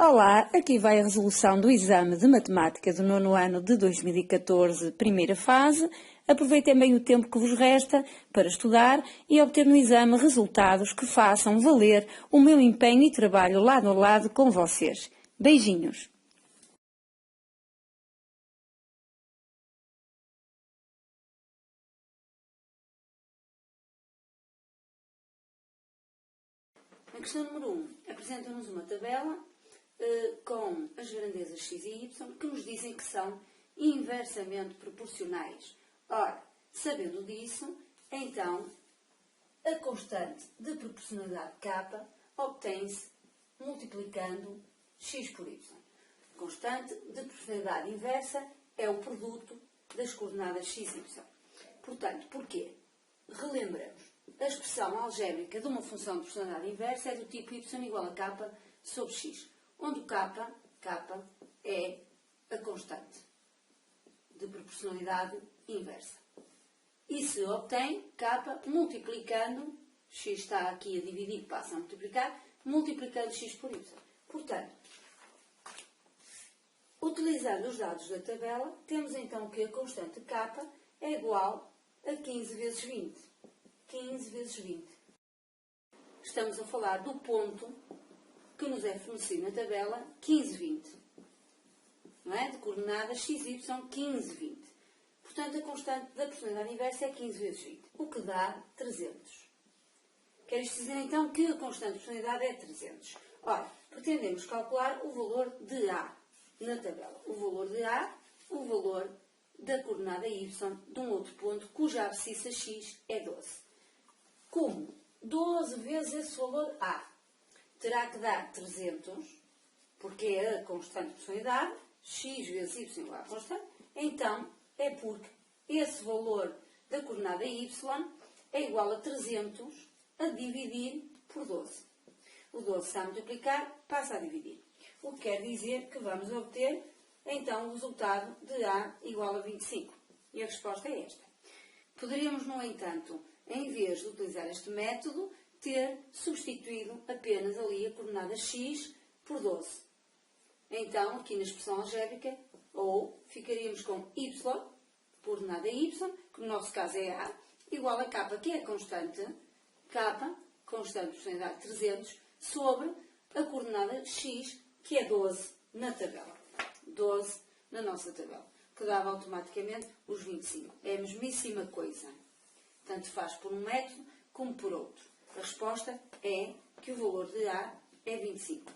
Olá, aqui vai a resolução do exame de matemática do nono ano de 2014, primeira fase. Aproveitem bem o tempo que vos resta para estudar e obter no exame resultados que façam valer o meu empenho e trabalho lado a lado com vocês. Beijinhos! Na questão número 1, apresenta-nos uma tabela com as grandezas x e y que nos dizem que são inversamente proporcionais. Ora, sabendo disso, então a constante de proporcionalidade k obtém-se multiplicando x por y. A constante de proporcionalidade inversa é o produto das coordenadas x e y. Portanto, porquê? Relembramos. A expressão algébrica de uma função de proporcionalidade inversa é do tipo y igual a k sobre x, onde o k é a constante de proporcionalidade inversa. E se obtém k multiplicando, x está aqui a dividir, passa a multiplicar, multiplicando x por y. Portanto, utilizando os dados da tabela, temos então que a constante k é igual a 15 vezes 20. 15 vezes 20. Estamos a falar do ponto que nos é fornecido na tabela 15, 20. Não é? De coordenadas x, y, 15, 20. Portanto, a constante da proporcionalidade inversa é 15 vezes 20, o que dá 300. Quer isto dizer, então, que a constante de proporcionalidade é 300. Ora, pretendemos calcular o valor de A na tabela. O valor de A, o valor da coordenada y de um outro ponto cuja abscissa x é 12. Como 12 vezes esse valor A terá que dar 300, porque é a constante de proporcionalidade, x vezes y igual a constante, então é porque esse valor da coordenada y é igual a 300 a dividir por 12. O 12 está a multiplicar, passa a dividir. O que quer dizer que vamos obter, então, o resultado de A igual a 25. E a resposta é esta. Poderíamos, no entanto, em vez de utilizar este método, ter substituído apenas ali a coordenada x por 12. Então, aqui na expressão algébrica, ou ficaríamos com y, coordenada y, que no nosso caso é A, igual a k, que é a constante, k, constante de proporcionalidade 300, sobre a coordenada x, que é 12 na tabela. 12 na nossa tabela, que dava automaticamente os 25. É a mesmíssima coisa. Tanto faz por um método como por outro. A resposta é que o valor de A é 25.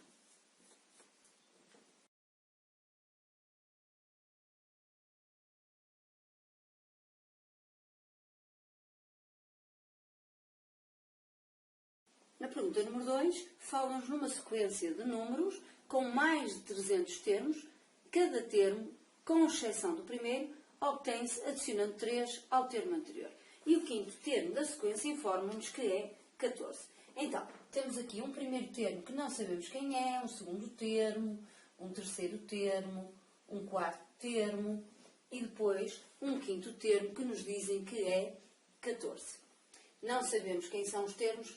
Na pergunta número 2, falam-nos numa sequência de números com mais de 300 termos. Cada termo, com exceção do primeiro, obtém-se adicionando 3 ao termo anterior. E o quinto termo da sequência informa-nos que é 14. Então, temos aqui um primeiro termo que não sabemos quem é, um segundo termo, um terceiro termo, um quarto termo e depois um quinto termo que nos dizem que é 14. Não sabemos quem são os termos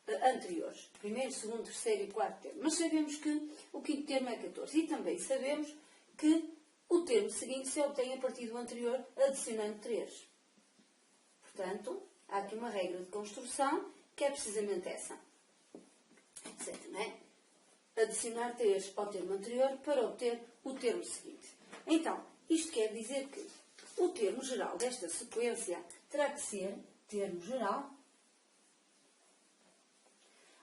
anteriores. Primeiro, segundo, terceiro e quarto termo. Mas sabemos que o quinto termo é 14. E também sabemos que o termo seguinte se obtém a partir do anterior adicionando 3. Portanto, há aqui uma regra de construção que é precisamente essa. Certo, não é? Adicionar 3 ao termo anterior para obter o termo seguinte. Então, isto quer dizer que o termo geral desta sequência terá que ser termo geral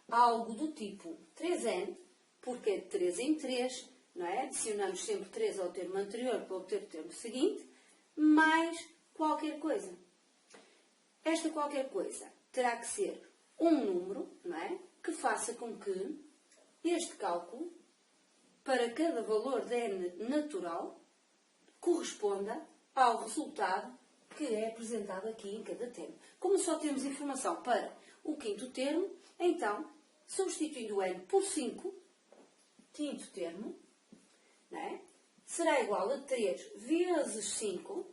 algo do tipo 3n, porque é de 3 em 3, não é? Adicionamos sempre 3 ao termo anterior para obter o termo seguinte, mais qualquer coisa. Esta qualquer coisa terá que ser um número, não é? Que faça com que este cálculo, para cada valor de n natural, corresponda ao resultado que é apresentado aqui em cada termo. Como só temos informação para o quinto termo, então, substituindo o n por 5, quinto termo, não é? Será igual a 3 vezes 5,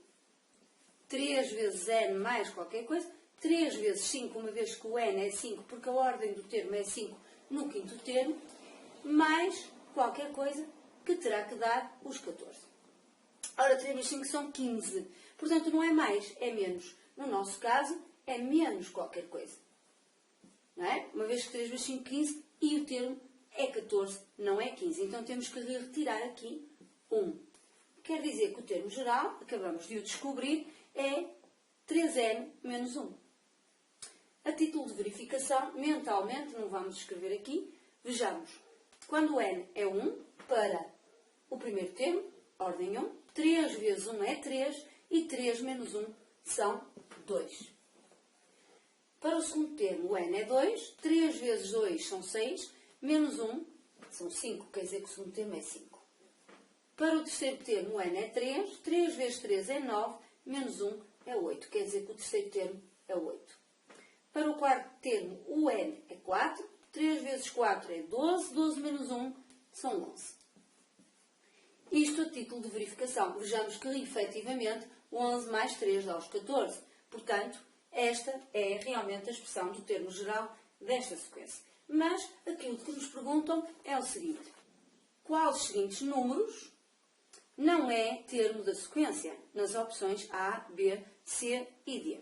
3 vezes n mais qualquer coisa, 3 vezes 5, uma vez que o n é 5, porque a ordem do termo é 5 no quinto termo, mais qualquer coisa que terá que dar os 14. Ora, 3 vezes 5 são 15. Portanto, não é mais, é menos. No nosso caso, é menos qualquer coisa. Não é? Uma vez que 3 vezes 5, 15 e o termo é 14, não é 15. Então, temos que retirar aqui 1. Quer dizer que o termo geral, acabamos de o descobrir, é 3n menos 1. A título de verificação, mentalmente, não vamos escrever aqui, vejamos. Quando n é 1, para o primeiro termo, ordem 1, 3 vezes 1 é 3 e 3 menos 1 são 2. Para o segundo termo, o n é 2, 3 vezes 2 são 6, menos 1 são 5, quer dizer que o segundo termo é 5. Para o terceiro termo, o n é 3, 3 vezes 3 é 9, menos 1 é 8, quer dizer que o terceiro termo é 8. Para o quarto termo, o n é 4, 3 vezes 4 é 12, 12 menos 1 são 11. Isto a título de verificação. Vejamos que, efetivamente, 11 mais 3 dá os 14. Portanto, esta é realmente a expressão do termo geral desta sequência. Mas, aquilo que nos perguntam é o seguinte. Qual dos seguintes números não é termo da sequência? Nas opções A, B, C e D.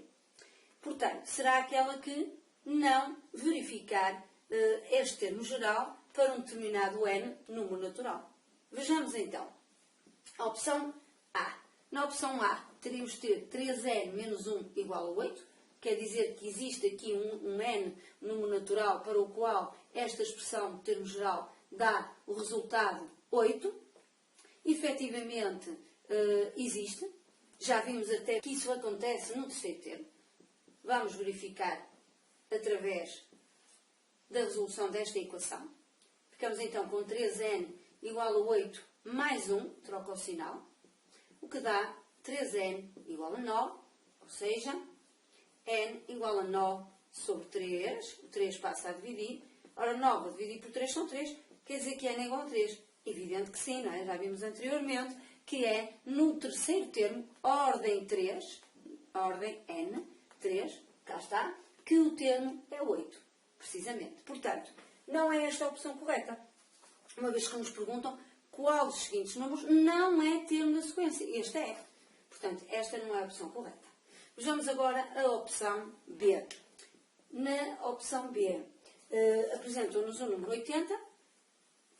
Portanto, será aquela que não verificar este termo geral para um determinado n número natural. Vejamos então. A opção A. Na opção A, teríamos de ter 3n menos 1 igual a 8. Quer dizer que existe aqui um n número natural para o qual esta expressão de termo geral dá o resultado 8. Efetivamente, existe. Já vimos até que isso acontece no terceiro termo. Vamos verificar através da resolução desta equação. Ficamos então com 3n igual a 8 mais 1, troca o sinal, o que dá 3n igual a 9, ou seja, n igual a 9 sobre 3, o 3 passa a dividir. Ora, 9 a dividir por 3 são 3, quer dizer que n é igual a 3. Evidente que sim, não é? Já vimos anteriormente que é no terceiro termo, ordem 3, ordem n, 3, cá está, que o termo é 8, precisamente. Portanto, não é esta a opção correta. Uma vez que nos perguntam qual dos seguintes números não é termo da sequência. Este é. Portanto, esta não é a opção correta. Vejamos agora a opção B. Na opção B, apresentam-nos o número 80.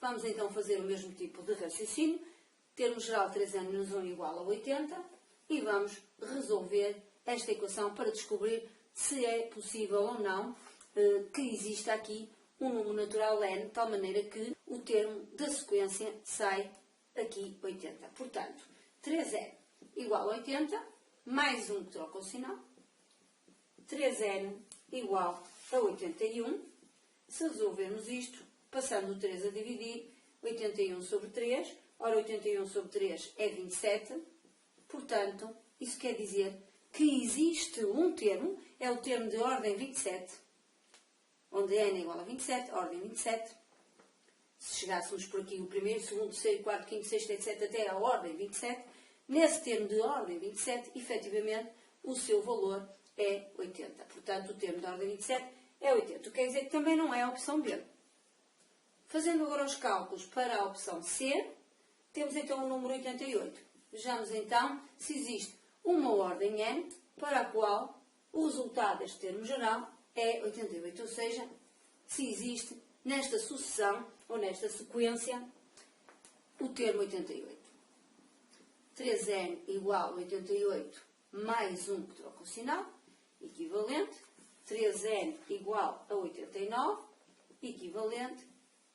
Vamos então fazer o mesmo tipo de raciocínio. Termo geral 3n menos 1 igual a 80. E vamos resolver esta equação para descobrir se é possível ou não que exista aqui um número natural n, de tal maneira que o termo da sequência sai aqui 80. Portanto, 3n igual a 80, mais 1 que troca o sinal, 3n igual a 81. Se resolvermos isto, passando o 3 a dividir, 81 sobre 3, ora 81 sobre 3 é 27, portanto, isso quer dizer que existe um termo, é o termo de ordem 27, onde n é igual a 27, ordem 27. Se chegássemos por aqui o primeiro, segundo, terceiro, quarto, quinto, sexto, etc., até a ordem 27, nesse termo de ordem 27, efetivamente, o seu valor é 80. Portanto, o termo de ordem 27 é 80. Quer dizer que também não é a opção B. Fazendo agora os cálculos para a opção C, temos então o número 88. Vejamos então se existe uma ordem n para a qual o resultado deste termo geral é 88, ou seja, se existe nesta sucessão ou nesta sequência o termo 88. 3n igual a 88 mais 1 que troca o sinal, equivalente. 3n igual a 89, equivalente.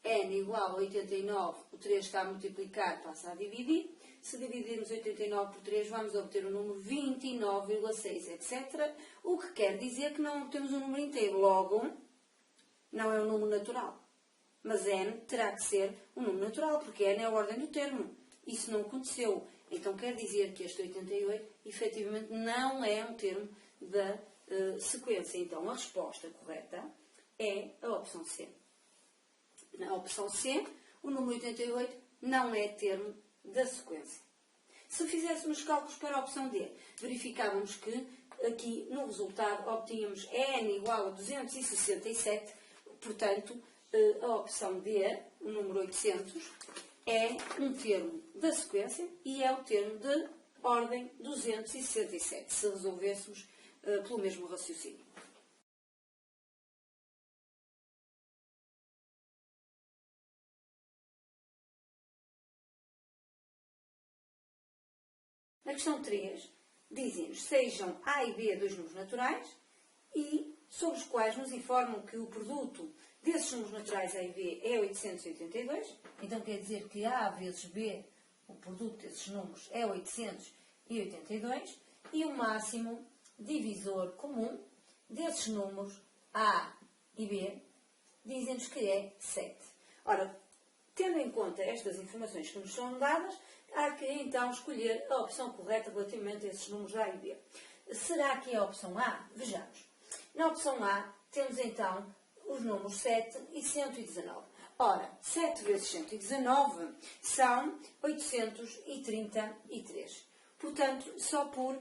N igual a 89, o 3 está a multiplicar, passa a dividir. Se dividirmos 89 por 3, vamos obter o número 29,6, etc. O que quer dizer que não temos um número inteiro. Logo, não é um número natural. Mas n terá que ser um número natural, porque n é a ordem do termo. Isso não aconteceu. Então, quer dizer que este 88, efetivamente, não é um termo da sequência. Então, a resposta correta é a opção C. Na opção C, o número 88 não é termo da sequência. Se fizéssemos cálculos para a opção D, verificávamos que aqui no resultado obtínhamos n igual a 267, portanto, a opção D, o número 800 é um termo da sequência e é o termo de ordem 267, se resolvêssemos pelo mesmo raciocínio. Na questão 3, dizem-nos sejam A e B dois números naturais e sobre os quais nos informam que o produto desses números naturais A e B é 882. Então quer dizer que A vezes B, o produto desses números, é 882. E o máximo divisor comum desses números A e B dizem-nos que é 7. Ora, tendo em conta estas informações que nos são dadas, há que então escolher a opção correta relativamente a esses números A e B. Será que é a opção A? Vejamos. Na opção A temos então os números 7 e 119. Ora, 7 vezes 119 são 833. Portanto, só por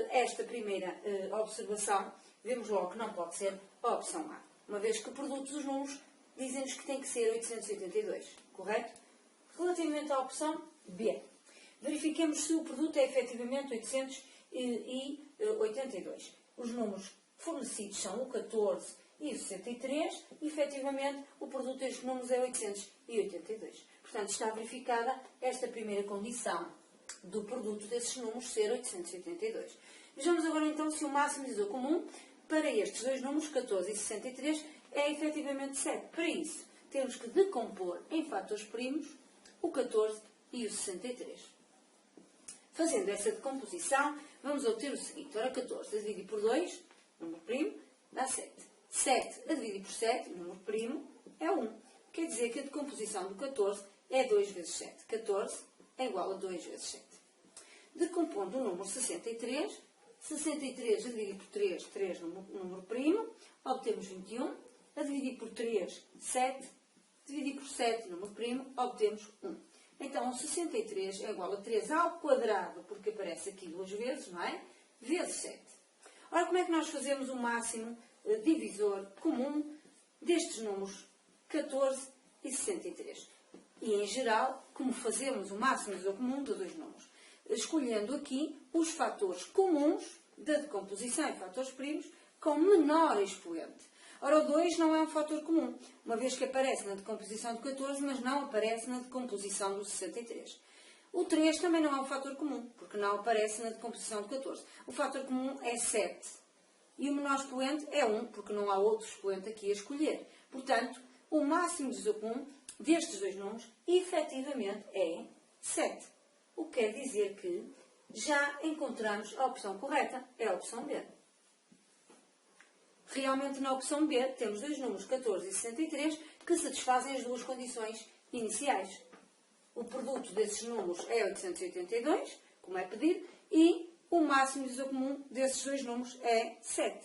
esta primeira observação, vemos logo que não pode ser a opção A. Uma vez que o produto dos números dizem-nos que tem que ser 882, correto? Relativamente à opção B, verifiquemos se o produto é efetivamente 882. Os números fornecidos são o 14 e o 63, e efetivamente o produto destes números é 882. Portanto, está verificada esta primeira condição do produto desses números ser 882. Vejamos agora então se o máximo divisor comum para estes dois números, 14 e 63, é efetivamente 7. Para isso, temos que decompor em fatores primos o 14 e o 63. Fazendo essa decomposição, vamos obter o seguinte. Ora, 14 a dividir por 2, número primo, dá 7. 7 a dividir por 7, número primo, é 1. Quer dizer que a decomposição do 14 é 2 vezes 7. 14 é igual a 2 vezes 7. Decompondo o número 63, 63 a dividir por 3, 3 número primo, obtemos 21. A dividir por 3, 7. Dividir por 7, número primo, obtemos 1. Então, 63 é igual a 3 ao quadrado, porque aparece aqui duas vezes, não é? Vezes 7. Ora, como é que nós fazemos o máximo divisor comum destes números 14 e 63? E, em geral, como fazemos o máximo divisor comum de dois números? Escolhendo aqui os fatores comuns da decomposição em fatores primos com menor expoente. Ora, o 2 não é um fator comum, uma vez que aparece na decomposição do 14, mas não aparece na decomposição do 63. O 3 também não é um fator comum, porque não aparece na decomposição do 14. O fator comum é 7. E o menor expoente é 1, porque não há outro expoente aqui a escolher. Portanto, o máximo divisor comum destes dois números, efetivamente, é 7. O que quer dizer que já encontramos a opção correta, é a opção B. Realmente, na opção B, temos dois números, 14 e 63, que satisfazem as duas condições iniciais. O produto desses números é 882, como é pedido, e o máximo divisor comum desses dois números é 7.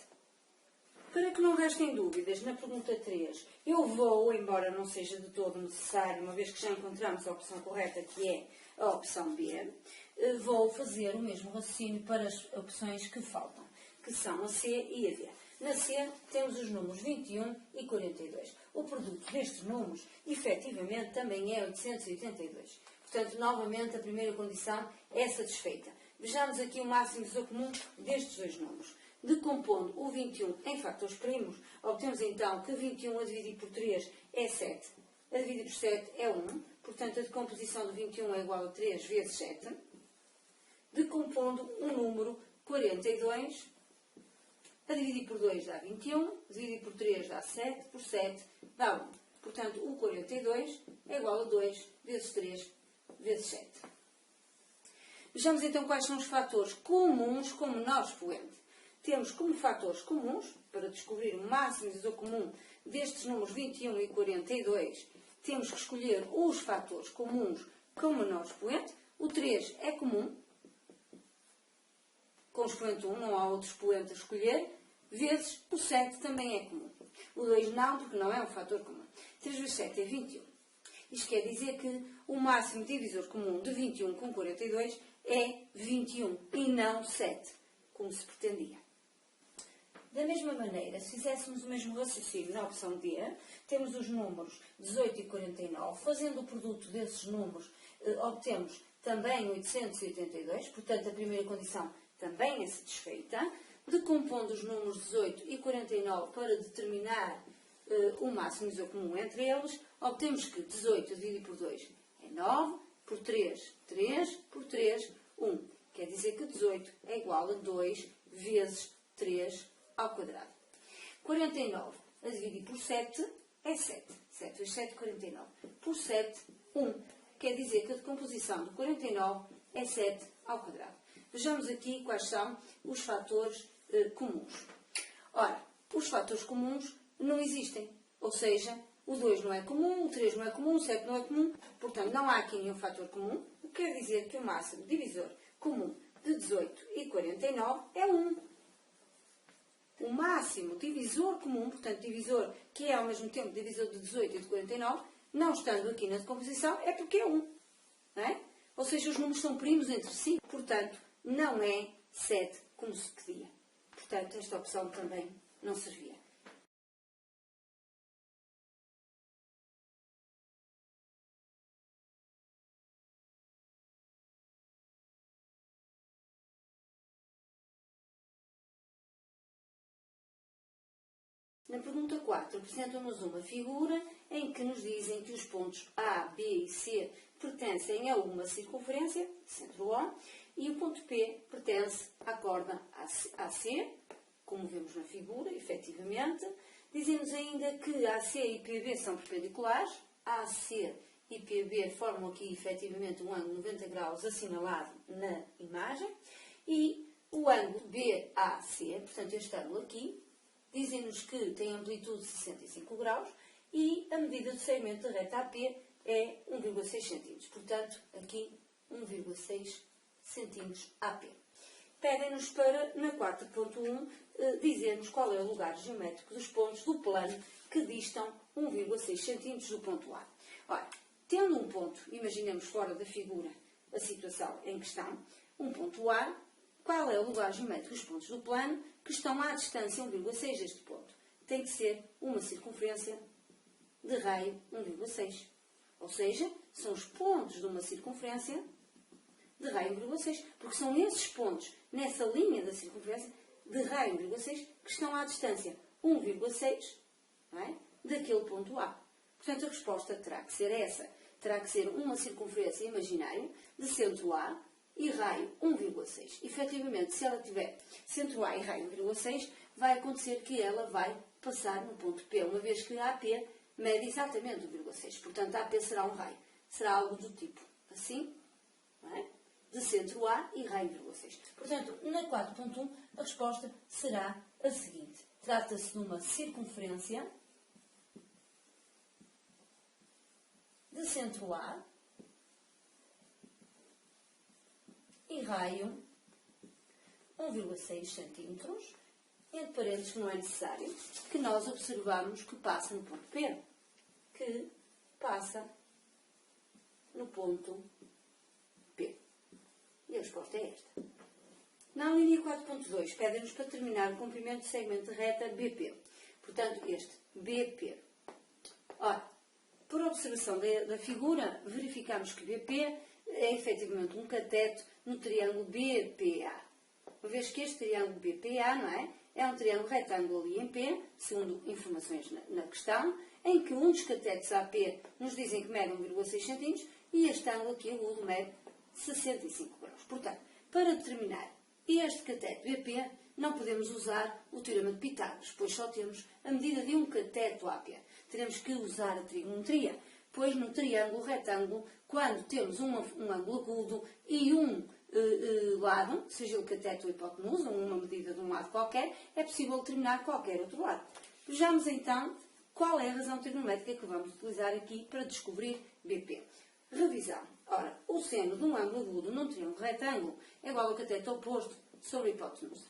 Para que não restem dúvidas, na pergunta 3, eu vou, embora não seja de todo necessário, uma vez que já encontramos a opção correta, que é a opção B, vou fazer o mesmo raciocínio para as opções que faltam, que são a C e a D. Na C temos os números 21 e 42. O produto destes números, efetivamente, também é 882. Portanto, novamente, a primeira condição é satisfeita. Vejamos aqui o máximo divisor comum destes dois números. Decompondo o 21 em fatores primos, obtemos então que 21 a dividir por 3 é 7. A dividir por 7 é 1. Portanto, a decomposição do 21 é igual a 3 vezes 7. Decompondo o número 42, a dividir por 2 dá 21, a dividir por 3 dá 7, por 7 dá 1. Portanto, o 42 é igual a 2 vezes 3 vezes 7. Vejamos então quais são os fatores comuns com menor expoente. Temos como fatores comuns, para descobrir o máximo divisor comum destes números 21 e 42, temos que escolher os fatores comuns com menor expoente. O 3 é comum, com expoente 1, não há outro expoente a escolher, vezes o 7 também é comum. O 2 não, porque não é um fator comum. 3 vezes 7 é 21. Isto quer dizer que o máximo divisor comum de 21 com 42 é 21 e não 7, como se pretendia. Da mesma maneira, se fizéssemos o mesmo raciocínio na opção D, temos os números 18 e 49, fazendo o produto desses números, obtemos também 882, portanto a primeira condição também é satisfeita. Decompondo os números 18 e 49 para determinar o máximo divisor comum entre eles, obtemos que 18 dividido por 2 é 9, por 3, 3, por 3, 1. Quer dizer que 18 é igual a 2 vezes 3 ao quadrado. 49 a dividir por 7 é 7. 7 vezes 7, 49. Por 7, 1. Quer dizer que a decomposição do 49 é 7 ao quadrado. Vejamos aqui quais são os fatores comuns. Ora, os fatores comuns não existem. Ou seja, o 2 não é comum, o 3 não é comum, o 7 não é comum. Portanto, não há aqui nenhum fator comum. O que quer dizer que o máximo divisor comum de 18 e 49 é 1. O máximo divisor comum, portanto, divisor que é ao mesmo tempo divisor de 18 e de 49, não estando aqui na decomposição, é porque é 1. Não é? Ou seja, os números são primos entre si. Portanto, não é 7 como se pedia. Portanto, esta opção também não servia. Na pergunta 4, apresentam-nos uma figura em que nos dizem que os pontos A, B e C pertencem a uma circunferência, centro O, e o ponto P pertence à corda AC, como vemos na figura, efetivamente. Dizem-nos ainda que AC e PB são perpendiculares, AC e PB formam aqui efetivamente um ângulo 90 graus assinalado na imagem, e o ângulo BAC, portanto este ângulo aqui, dizem-nos que tem amplitude de 65 graus e a medida do segmento da reta AP é 1,6 cm. Portanto, aqui 1,6 cm AP. Pedem-nos para, na 4.1, dizer-nos qual é o lugar geométrico dos pontos do plano que distam 1,6 cm do ponto A. Ora, tendo um ponto, imaginemos fora da figura a situação em questão, um ponto A, qual é o lugar geométrico dos pontos do plano que estão à distância 1,6 deste ponto? Tem que ser uma circunferência de raio 1,6. Ou seja, são os pontos de uma circunferência de raio 1,6, porque são esses pontos, nessa linha da circunferência de raio 1,6, que estão à distância 1,6, não é, daquele ponto A. Portanto, a resposta terá que ser essa. Terá que ser uma circunferência imaginária de centro A e raio 1,6. Efetivamente, se ela tiver centro A e raio 1,6, vai acontecer que ela vai passar no ponto P, uma vez que a AP mede exatamente 1,6. Portanto, a AP será um raio. Será algo do tipo assim, não é? De centro A e raio 1,6. Portanto, na 4.1, a resposta será a seguinte. Trata-se de uma circunferência de centro A e raio 1,6 cm, entre parênteses que não é necessário, que nós observamos que passa no ponto P, que passa no ponto P. E a resposta é esta. Na linha 4.2, pedem-nos para determinar o comprimento do segmento de reta BP. Portanto, este BP. Ora, por observação da figura, verificamos que BP é efetivamente um cateto no triângulo BPA. Uma vez que este triângulo BPA, não é? É um triângulo retângulo ali em P, segundo informações na questão, em que um dos catetos AP nos dizem que mede 1,6 cm e este ângulo aqui agudo mede 65 graus. Portanto, para determinar este cateto BP, não podemos usar o teorema de Pitágoras, pois só temos a medida de um cateto AP. Teremos que usar a trigonometria, pois no triângulo retângulo, quando temos um ângulo agudo e um lado, seja ele cateto ou hipotenusa, ou uma medida de um lado qualquer, é possível determinar qualquer outro lado. Vejamos então qual é a razão trigonométrica que vamos utilizar aqui para descobrir BP. Revisão. Ora, o seno de um ângulo agudo num triângulo retângulo é igual ao cateto oposto sobre a hipotenusa.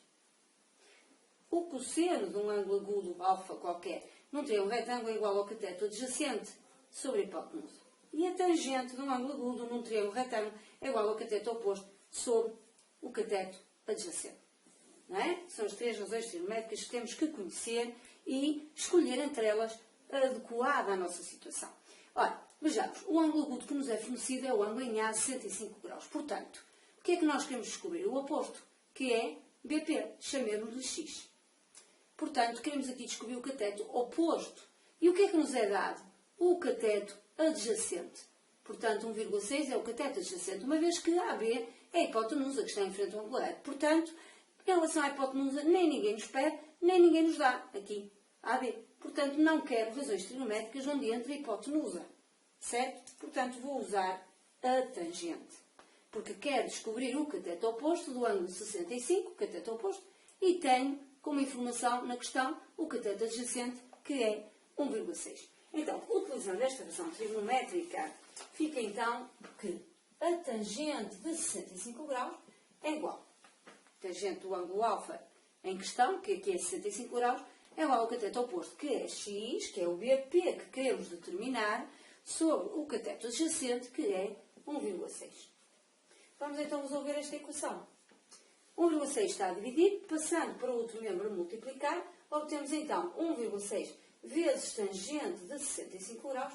O cosseno de um ângulo agudo alfa qualquer num triângulo retângulo é igual ao cateto adjacente sobre a hipotenusa. E a tangente de um ângulo agudo num triângulo retângulo é igual ao cateto oposto sobre o cateto adjacente. não é? São as 3 razões trigonométricas que temos que conhecer e escolher entre elas a adequada à nossa situação. Ora, vejamos, o ângulo agudo que nos é fornecido é o ângulo em A de 65 graus. Portanto, o que é que nós queremos descobrir? O oposto, que é BP, chamemos-lhe X. Portanto, queremos aqui descobrir o cateto oposto. E o que é que nos é dado? O cateto adjacente. Portanto, 1,6 é o cateto adjacente, uma vez que AB é a hipotenusa que está em frente ao ângulo reto. Portanto, em relação à hipotenusa, nem ninguém nos pede, nem ninguém nos dá aqui, AB. Portanto, não quero razões trigonométricas onde entre a hipotenusa. Certo? Portanto, vou usar a tangente. Porque quero descobrir o cateto oposto do ângulo 65, o cateto oposto, e tenho como informação na questão o cateto adjacente, que é 1,6. Então, utilizando esta razão trigonométrica, fica então que a tangente de 65 graus é igual. A tangente do ângulo alfa em questão, que aqui é 65 graus, é igual ao cateto oposto, que é x, que é o BP que queremos determinar, sobre o cateto adjacente, que é 1,6. Vamos então resolver esta equação. 1,6 está a dividir, passando para o outro membro a multiplicar, obtemos então 1,6 vezes tangente de 65 graus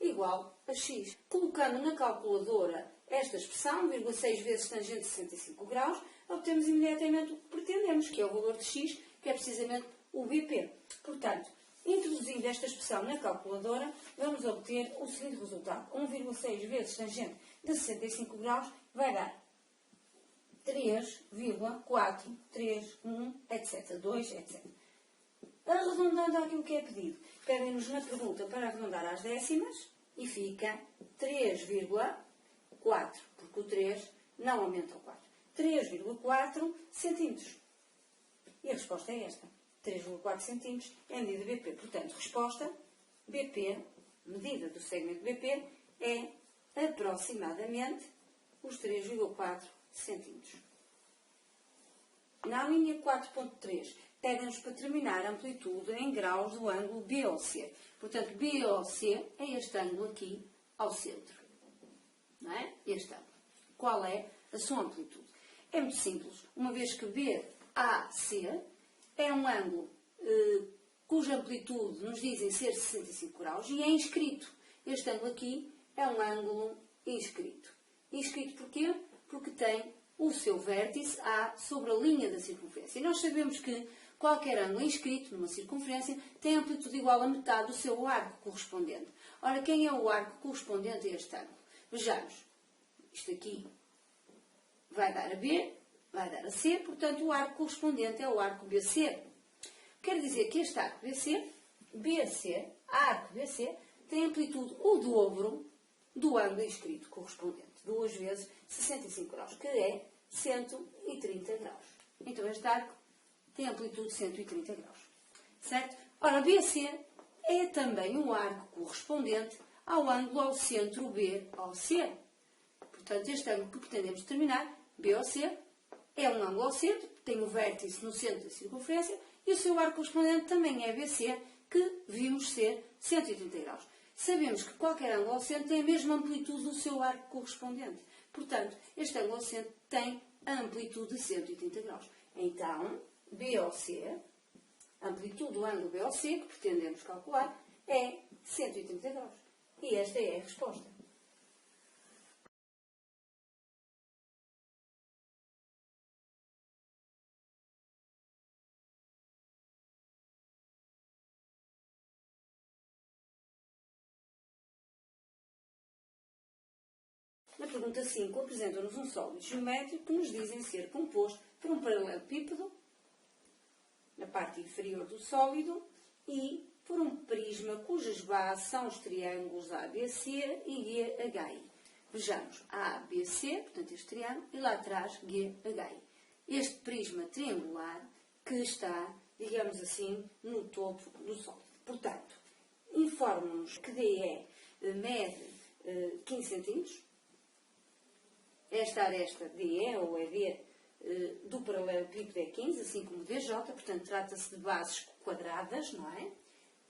igual a x. Colocando na calculadora esta expressão, 1,6 vezes tangente de 65 graus, obtemos imediatamente o que pretendemos, que é o valor de x, que é precisamente o BP. Portanto, introduzindo esta expressão na calculadora, vamos obter o seguinte resultado. 1,6 vezes tangente de 65 graus vai dar 3,431, etc. 2, etc. Arredondando aquilo que é pedido, pedem-nos na pergunta para arredondar às décimas e fica 3,4, porque o 3 não aumenta ao 4. 3,4 centímetros. E a resposta é esta. 3,4 centímetros é a medida BP. Portanto, resposta BP, medida do segmento BP, é aproximadamente os 3,4 centímetros. Na linha 4.3, pede-nos para determinar a amplitude em graus do ângulo BOC. Portanto, BOC é este ângulo aqui ao centro. Não é? Este ângulo. Qual é a sua amplitude? É muito simples. Uma vez que BAC é um ângulo cuja amplitude nos dizem ser 65 graus e é inscrito. Este ângulo aqui é um ângulo inscrito. Inscrito porquê? Porque tem o seu vértice A sobre a linha da circunferência. E nós sabemos que qualquer ângulo inscrito numa circunferência tem amplitude igual a metade do seu arco correspondente. Ora, quem é o arco correspondente a este ângulo? Vejamos. Isto aqui vai dar a B, vai dar a C, portanto o arco correspondente é o arco BC. Quer dizer que este arco BC, arco BC, tem amplitude o dobro do ângulo inscrito correspondente. 2 vezes 65 graus, que é 130 graus. Então este arco tem amplitude de 130 graus. Certo? Ora, BC é também um arco correspondente ao ângulo ao centro BOC. Portanto, este ângulo que pretendemos determinar, BOC, é um ângulo ao centro, tem o vértice no centro da circunferência e o seu arco correspondente também é BC, que vimos ser 130 graus. Sabemos que qualquer ângulo ao centro tem a mesma amplitude do seu arco correspondente. Portanto, este ângulo ao centro tem a amplitude de 130 graus. Então, BOC, a amplitude do ângulo BOC, que pretendemos calcular, é 130 graus. E esta é a resposta. Na pergunta 5, apresentam-nos um sólido geométrico que nos dizem ser composto por um paralelepípedo na parte inferior do sólido e por um prisma cujas bases são os triângulos ABC e GHI. Vejamos, ABC, portanto este triângulo, e lá atrás GHI. Este prisma triangular que está, digamos assim, no topo do sólido. Portanto, informa-nos que DE mede 15 cm. Esta aresta DE ou ED do paralelepípedo é 15, assim como DJ, portanto trata-se de bases quadradas, não é?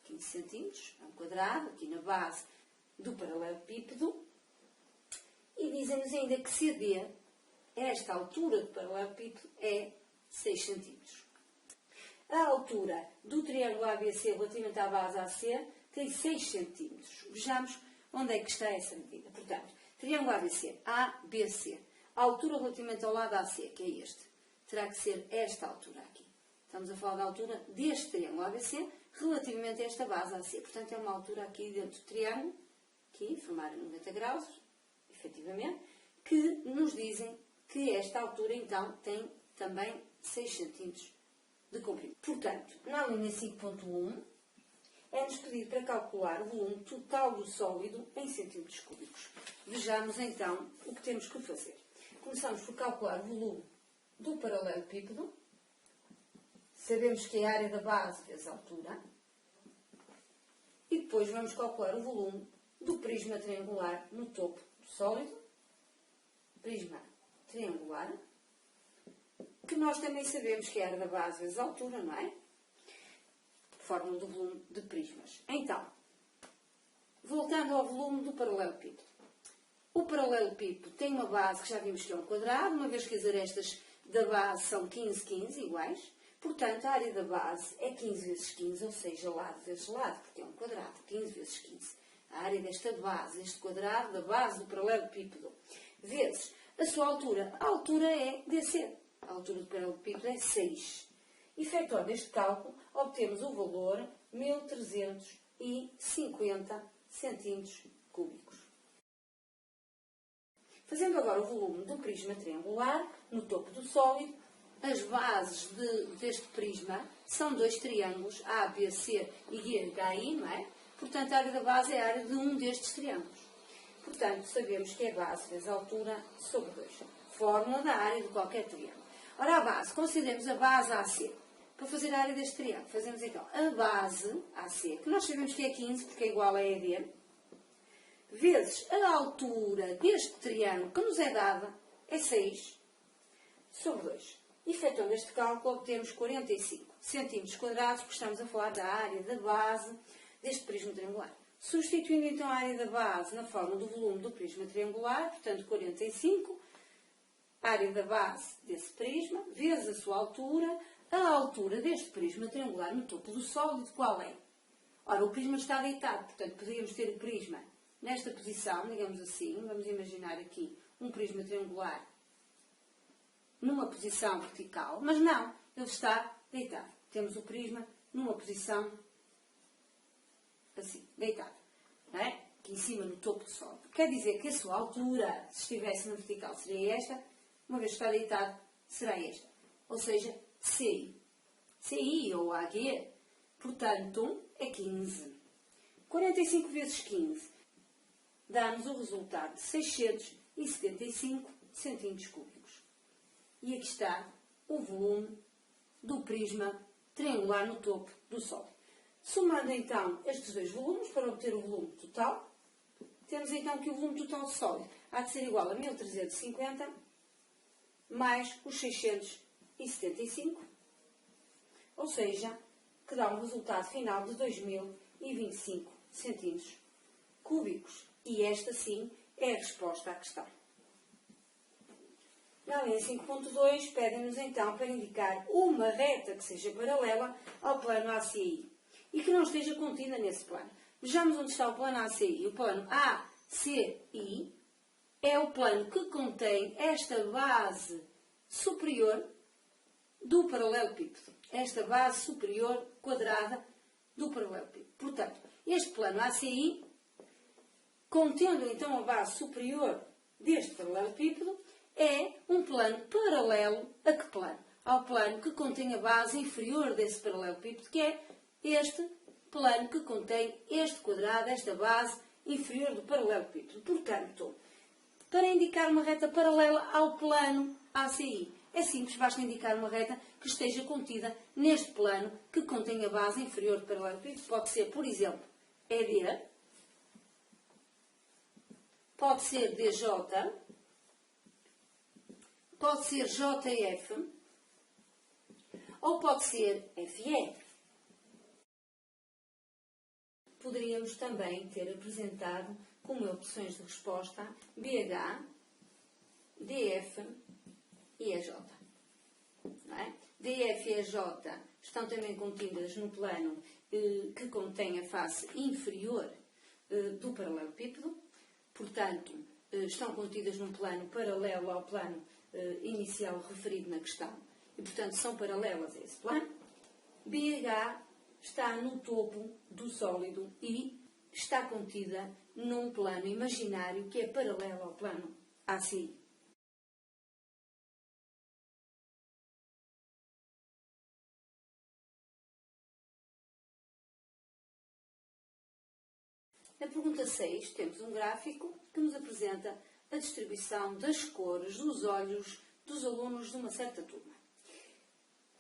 15 centímetros, é um quadrado, aqui na base do paralelepípedo. E dizem-nos ainda que CD, esta altura do paralelepípedo, é 6 cm. A altura do triângulo ABC relativamente à base AC tem 6 cm. Vejamos onde é que está essa medida. Portanto, triângulo ABC, ABC. A altura relativamente ao lado AC, que é este, terá que ser esta altura aqui. Estamos a falar da altura deste triângulo ABC relativamente a esta base AC. Portanto, é uma altura aqui dentro do triângulo, aqui, formar 90 graus, efetivamente, que nos dizem que esta altura, então, tem também 6 cm de comprimento. Portanto, na linha 5.1, é-nos pedido para calcular o volume total do sólido em centímetros cúbicos. Vejamos, então, o que temos que fazer. Começamos por calcular o volume do paralelepípedo. Sabemos que é a área da base vezes a altura. E depois vamos calcular o volume do prisma triangular no topo do sólido. Prisma triangular. Que nós também sabemos que é a área da base vezes a altura, não é? Fórmula do volume de prismas. Então, voltando ao volume do paralelepípedo. O paralelepípedo tem uma base que já vimos que é um quadrado, uma vez que as arestas da base são 15, 15 iguais. Portanto, a área da base é 15 vezes 15, ou seja, lado vezes lado, porque é um quadrado, 15 vezes 15. A área desta base, este quadrado, da base do paralelepípedo, vezes a sua altura. A altura é DC. A altura do paralelepípedo é 6. Efetuando este cálculo, obtemos o valor 1350 centímetros cúbicos. Fazendo agora o volume do prisma triangular, no topo do sólido, as bases deste prisma são dois triângulos, ABC e GHI, não é? Portanto, a área da base é a área de um destes triângulos. Portanto, sabemos que é base vezes a altura sobre 2. Fórmula da área de qualquer triângulo. Ora, a base, consideremos a base AC. Para fazer a área deste triângulo, fazemos então a base AC, que nós sabemos que é 15, porque é igual a ED, vezes a altura deste triângulo, que nos é dada, é 6, sobre 2. Efetuando este cálculo, obtemos 45 centímetros quadrados, porque estamos a falar da área da base deste prisma triangular. Substituindo então a área da base na forma do volume do prisma triangular, portanto 45, área da base desse prisma, vezes a sua altura, a altura deste prisma triangular no topo do sólido, qual é? Ora, o prisma está deitado, portanto poderíamos ter o prisma nesta posição, digamos assim, vamos imaginar aqui um prisma triangular numa posição vertical, mas não, ele está deitado. Temos o prisma numa posição assim, deitado, não é? Aqui em cima, no topo do sólido. Quer dizer que a sua altura, se estivesse na vertical, seria esta, uma vez que está deitado, será esta. Ou seja, CI. CI ou AG, portanto, é 15. 45 vezes 15 dá-nos o resultado de 675 centímetros cúbicos. E aqui está o volume do prisma triangular no topo do sólido. Somando então estes dois volumes para obter o volume total, temos então que o volume total do sólido há de ser igual a 1350 mais os 675, ou seja, que dá um resultado final de 2025 centímetros cúbicos. E esta sim é a resposta à questão. Na linha 5.2, pedem-nos então para indicar uma reta que seja paralela ao plano ACI e que não esteja contida nesse plano. Vejamos onde está o plano ACI. O plano ACI é o plano que contém esta base superior do paralelepípedo. Esta base superior quadrada do paralelepípedo. Portanto, este plano ACI, contendo então a base superior deste paralelepípedo, é um plano paralelo a que plano? Ao plano que contém a base inferior desse paralelepípedo, que é este plano que contém este quadrado, esta base inferior do paralelepípedo. Portanto, para indicar uma reta paralela ao plano ACI, é simples, basta indicar uma reta que esteja contida neste plano que contém a base inferior do paralelepípedo. Pode ser, por exemplo, ED, pode ser DJ, pode ser JF ou pode ser FE. Poderíamos também ter apresentado como opções de resposta BH, DF e EJ. Não é? D, F e J estão também contidas no plano que contém a face inferior do paralelepípedo. Portanto, estão contidas num plano paralelo ao plano inicial referido na questão e, portanto, são paralelas a esse plano. BH está no topo do sólido e está contida num plano imaginário que é paralelo ao plano ACI. Na pergunta 6, temos um gráfico que nos apresenta a distribuição das cores dos olhos dos alunos de uma certa turma.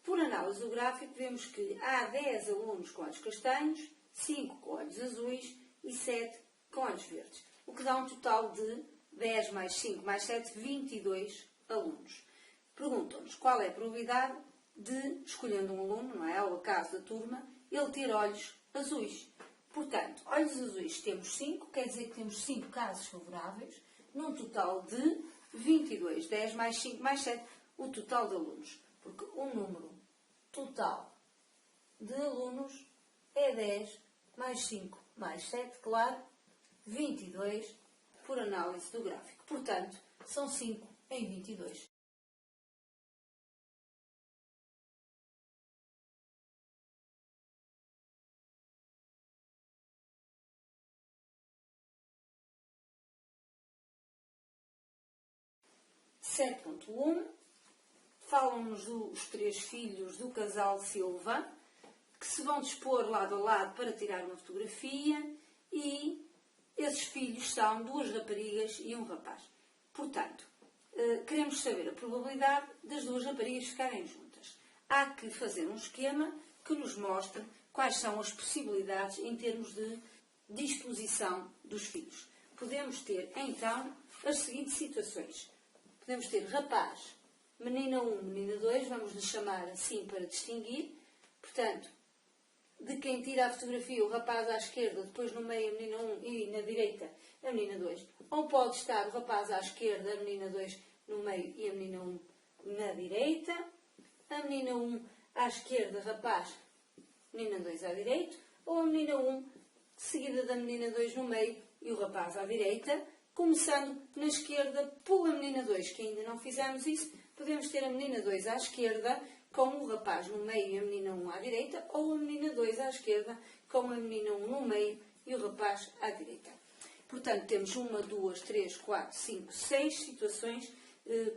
Por análise do gráfico, vemos que há 10 alunos com olhos castanhos, 5 com olhos azuis e 7 com olhos verdes, o que dá um total de 10 mais 5 mais 7, 22 alunos. Perguntam-nos qual é a probabilidade de, escolhendo um aluno, não é, ao acaso da turma, ele ter olhos azuis. Portanto, olhos azuis temos 5, quer dizer que temos 5 casos favoráveis, num total de 22. 10 mais 5 mais 7, o total de alunos. Porque o número total de alunos é 10 mais 5 mais 7, claro, 22 por análise do gráfico. Portanto, são 5 em 22. Sete ponto 1. Falam-nos dos 3 filhos do casal Silva, que se vão dispor lado a lado para tirar uma fotografia e esses filhos são 2 raparigas e um rapaz. Portanto, queremos saber a probabilidade das 2 raparigas ficarem juntas. Há que fazer um esquema que nos mostre quais são as possibilidades em termos de disposição dos filhos. Podemos ter, então, as seguintes situações. Podemos ter rapaz, menina 1, menina 2, vamos lhe chamar assim para distinguir. Portanto, de quem tira a fotografia, o rapaz à esquerda, depois no meio a menina 1 e na direita a menina 2. Ou pode estar o rapaz à esquerda, a menina 2 no meio e a menina 1 na direita. A menina 1 à esquerda, rapaz, menina 2 à direita. Ou a menina 1 seguida da menina 2 no meio e o rapaz à direita. Começando na esquerda pela menina 2, que ainda não fizemos isso, podemos ter a menina 2 à esquerda com o rapaz no meio e a menina 1 à direita, ou a menina 2 à esquerda com a menina 1 no meio e o rapaz à direita. Portanto, temos 1, 2, 3, 4, 5, 6 situações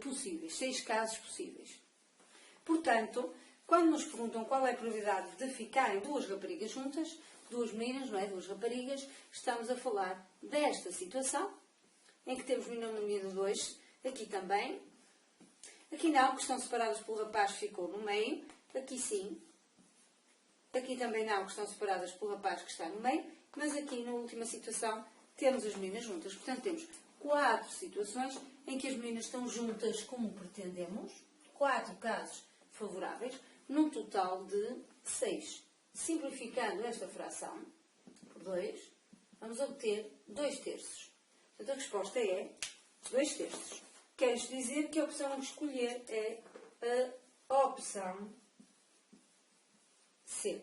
possíveis, 6 casos possíveis. Portanto, quando nos perguntam qual é a probabilidade de ficarem 2 raparigas juntas, 2 meninas, não é? 2 raparigas, estamos a falar desta situação, em que temos menina 1 e menina 2, aqui também. Aqui não, que estão separadas pelo rapaz, ficou no meio. Aqui sim. Aqui também não, que estão separadas pelo rapaz que está no meio. Mas aqui, na última situação, temos as meninas juntas. Portanto, temos 4 situações em que as meninas estão juntas como pretendemos. 4 casos favoráveis, num total de 6. Simplificando esta fração por 2, vamos obter 2 terços. Portanto, a resposta é 2 terços. Quer isto dizer que a opção a escolher é a opção C.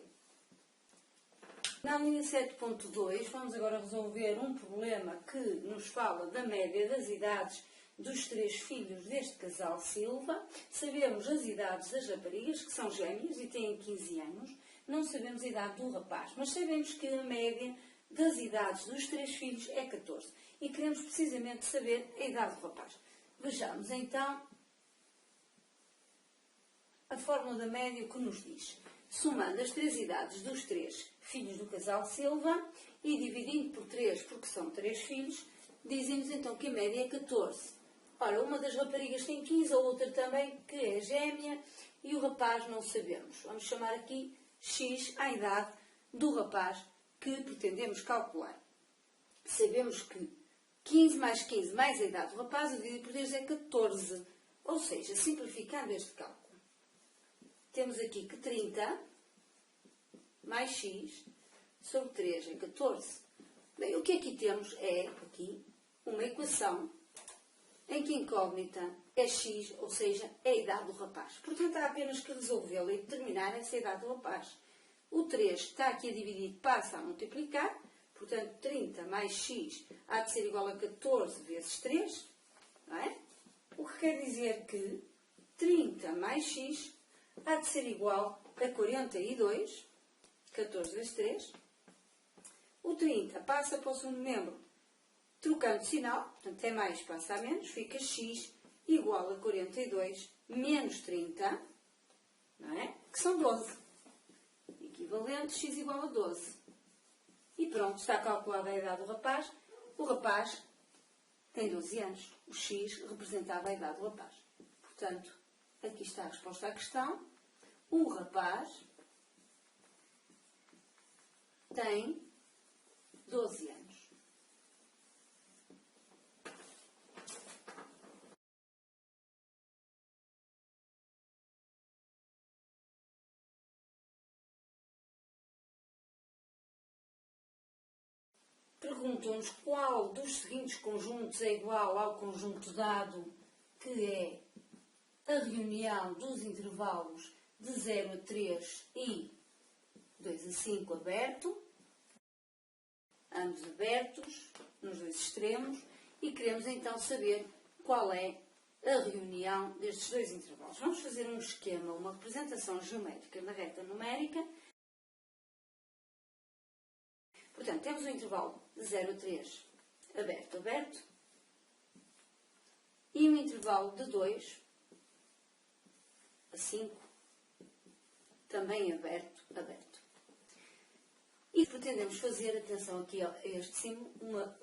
Na linha 7.2, vamos agora resolver um problema que nos fala da média das idades dos 3 filhos deste casal Silva. Sabemos as idades das raparigas, que são gêmeas e têm 15 anos. Não sabemos a idade do rapaz, mas sabemos que a média das idades dos 3 filhos é 14. E queremos precisamente saber a idade do rapaz. Vejamos então a fórmula da média que nos diz. Somando as 3 idades dos 3 filhos do casal Silva e dividindo por 3, porque são 3 filhos, dizemos então que a média é 14. Ora, uma das raparigas tem 15, a outra também, que é gêmea, e o rapaz não sabemos. Vamos chamar aqui X a idade do rapaz que pretendemos calcular. Sabemos que 15 mais 15 mais a idade do rapaz, dividido por 3 é 14. Ou seja, simplificando este cálculo, temos aqui que 30 mais X sobre 3 é 14. Bem, o que aqui temos é aqui uma equação em que incógnita é x, ou seja, é a idade do rapaz. Portanto, há apenas que resolvê-la e determinar essa idade do rapaz. O 3 está aqui a dividir, passa a multiplicar. Portanto, 30 mais x há de ser igual a 14 vezes 3. Não é? O que quer dizer que 30 mais x há de ser igual a 42. 14 vezes 3. O 30 passa para o segundo membro, trocando de sinal, portanto é mais, passa a menos, fica x igual a 42 menos 30, não é? Que são 12. Equivalente, x igual a 12. E pronto, está calculada a idade do rapaz. O rapaz tem 12 anos. O x representava a idade do rapaz. Portanto, aqui está a resposta à questão. O rapaz tem 12 anos. Perguntam-nos qual dos seguintes conjuntos é igual ao conjunto dado, que é a reunião dos intervalos de 0 a 3 e 2 a 5 aberto, ambos abertos, nos dois extremos, e queremos então saber qual é a reunião destes dois intervalos. Vamos fazer um esquema, uma representação geométrica na reta numérica. Portanto, temos o intervalo de 0 a 3 aberto, aberto, e um intervalo de 2 a 5 também aberto, aberto. E pretendemos fazer, atenção aqui a este símbolo, uma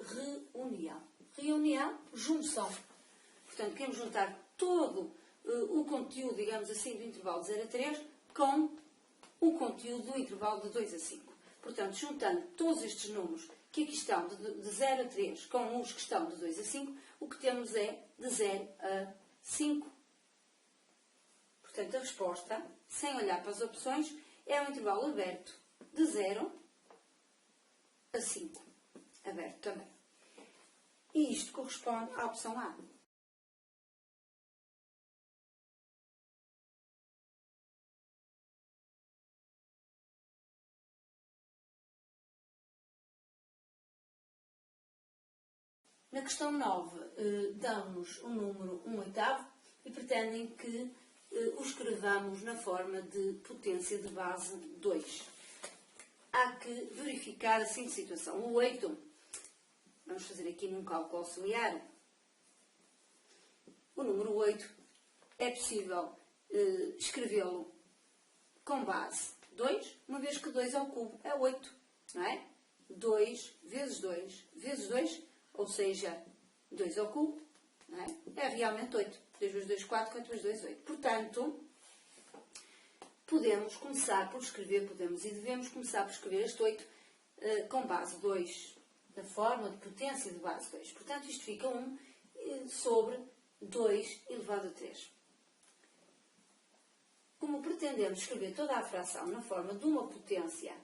reunião. Reunião, junção. Portanto, queremos juntar todo o conteúdo, digamos assim, do intervalo de 0 a 3 com o conteúdo do intervalo de 2 a 5. Portanto, juntando todos estes números que aqui estão de 0 a 3 com os que estão de 2 a 5, o que temos é de 0 a 5. Portanto, a resposta, sem olhar para as opções, é um intervalo aberto de 0 a 5. Aberto também. E isto corresponde à opção A. Na questão 9, dão-nos o número 1/8 e pretendem que o escrevamos na forma de potência de base 2. Há que verificar a seguinte situação. O 8, vamos fazer aqui num cálculo auxiliar, o número 8 é possível escrevê-lo com base 2, uma vez que 2 ao cubo é 8, não é? 2 vezes 2 vezes 2, ou seja, 2 ao cubo, não é? É realmente 8. 2 vezes 2, 4, 4 vezes 2, 8. Portanto, podemos começar por escrever, podemos e devemos começar por escrever este 8 com base 2, da forma de potência de base 2. Portanto, isto fica 1 sobre 2 elevado a 3. Como pretendemos escrever toda a fração na forma de uma potência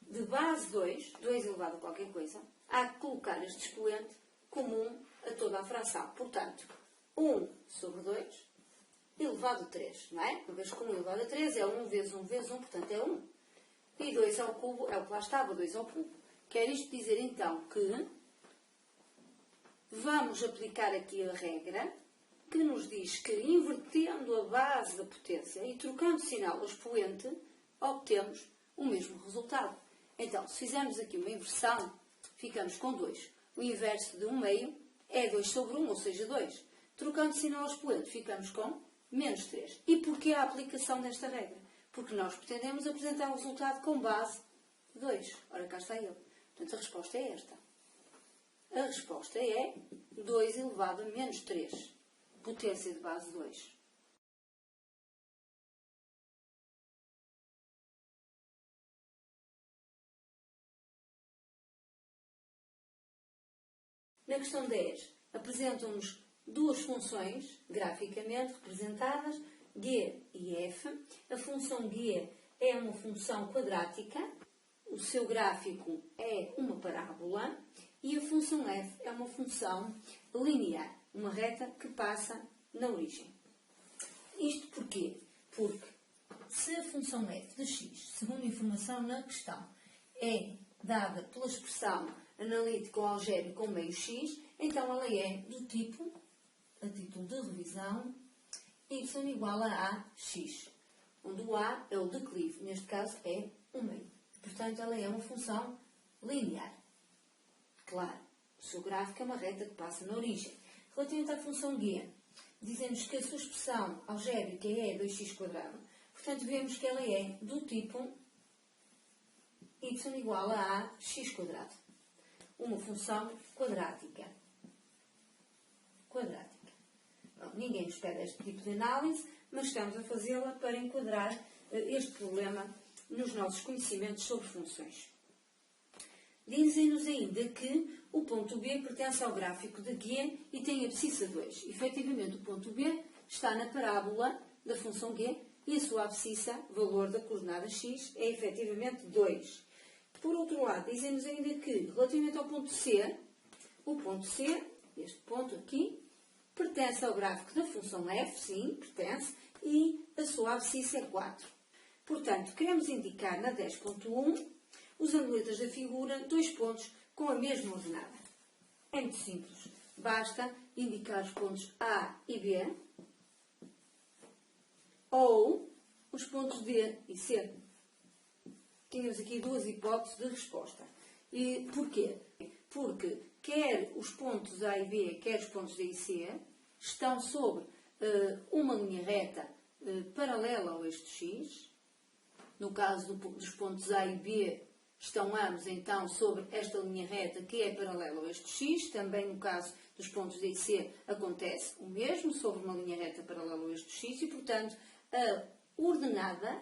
de base 2, 2 elevado a qualquer coisa, há que colocar este expoente comum a toda a fração. Portanto, 1 sobre 2 elevado a 3, não é? Uma vez que 1 elevado a 3 é 1 vezes 1 vezes 1, portanto é 1. E 2 ao cubo é o que lá estava, 2 ao cubo. Quer isto dizer então que vamos aplicar aqui a regra que nos diz que invertendo a base da potência e trocando o sinal ao expoente, obtemos o mesmo resultado. Então, se fizermos aqui uma inversão, ficamos com 2. O inverso de 1/2 é 2 sobre 1, ou seja, 2. Trocando o sinal ao expoente, ficamos com menos 3. E porquê a aplicação desta regra? Porque nós pretendemos apresentar o resultado com base 2. Ora, cá está ele. Portanto, a resposta é esta. A resposta é 2 elevado a menos 3. Potência de base 2. Na questão 10, apresentam-nos duas funções, graficamente representadas, g e f. A função g é uma função quadrática, o seu gráfico é uma parábola, e a função f é uma função linear. uma reta que passa na origem. Isto porquê? Porque se a função f de x, segundo a informação na questão, é dada pela expressão analítica ou algébrica com meio x, então ela é do tipo, a título de revisão, y igual a ax, onde o a é o declive, neste caso é o meio. Portanto, ela é uma função linear. Claro, o seu gráfico é uma reta que passa na origem. Relativamente à função g, dizemos que a sua expressão algébrica é 2x². Portanto, vemos que ela é do tipo y igual a ax². Uma função quadrática. Bom, ninguém nos pede este tipo de análise, mas estamos a fazê-la para enquadrar este problema nos nossos conhecimentos sobre funções. Dizem-nos ainda que o ponto B pertence ao gráfico de G e tem abscissa 2. Efetivamente, o ponto B está na parábola da função G e a sua abscissa, valor da coordenada x, é efetivamente 2. Por outro lado, dizem-nos ainda que, relativamente ao ponto C, o ponto C, este ponto aqui, pertence ao gráfico da função f, sim, pertence, e a sua abscissa é 4. Portanto, queremos indicar na 10.1, usando letras da figura, dois pontos com a mesma ordenada. É muito simples. Basta indicar os pontos A e B ou os pontos D e C. Tínhamos aqui duas hipóteses de resposta. E porquê? Porque quer os pontos A e B, quer os pontos D e C, estão sobre uma linha reta paralela ao eixo X. No caso dos pontos A e B, estão ambos, então, sobre esta linha reta que é paralela ao eixo X. Também no caso dos pontos D e C acontece o mesmo, sobre uma linha reta paralela ao eixo X. E, portanto, a ordenada,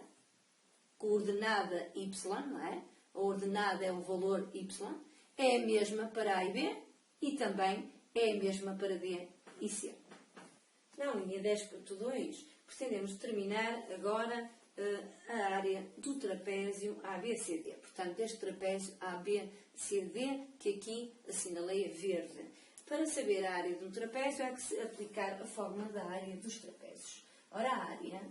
coordenada y, não é? A ordenada é o valor y, é a mesma para A e B e também é a mesma para D e C. Na linha 10.2, pretendemos determinar agora a área do trapézio ABCD. Portanto, deste trapézio ABCD, que aqui assinalei a verde. Para saber a área de um trapézio, há que se aplicar a fórmula da área dos trapézios. Ora, a área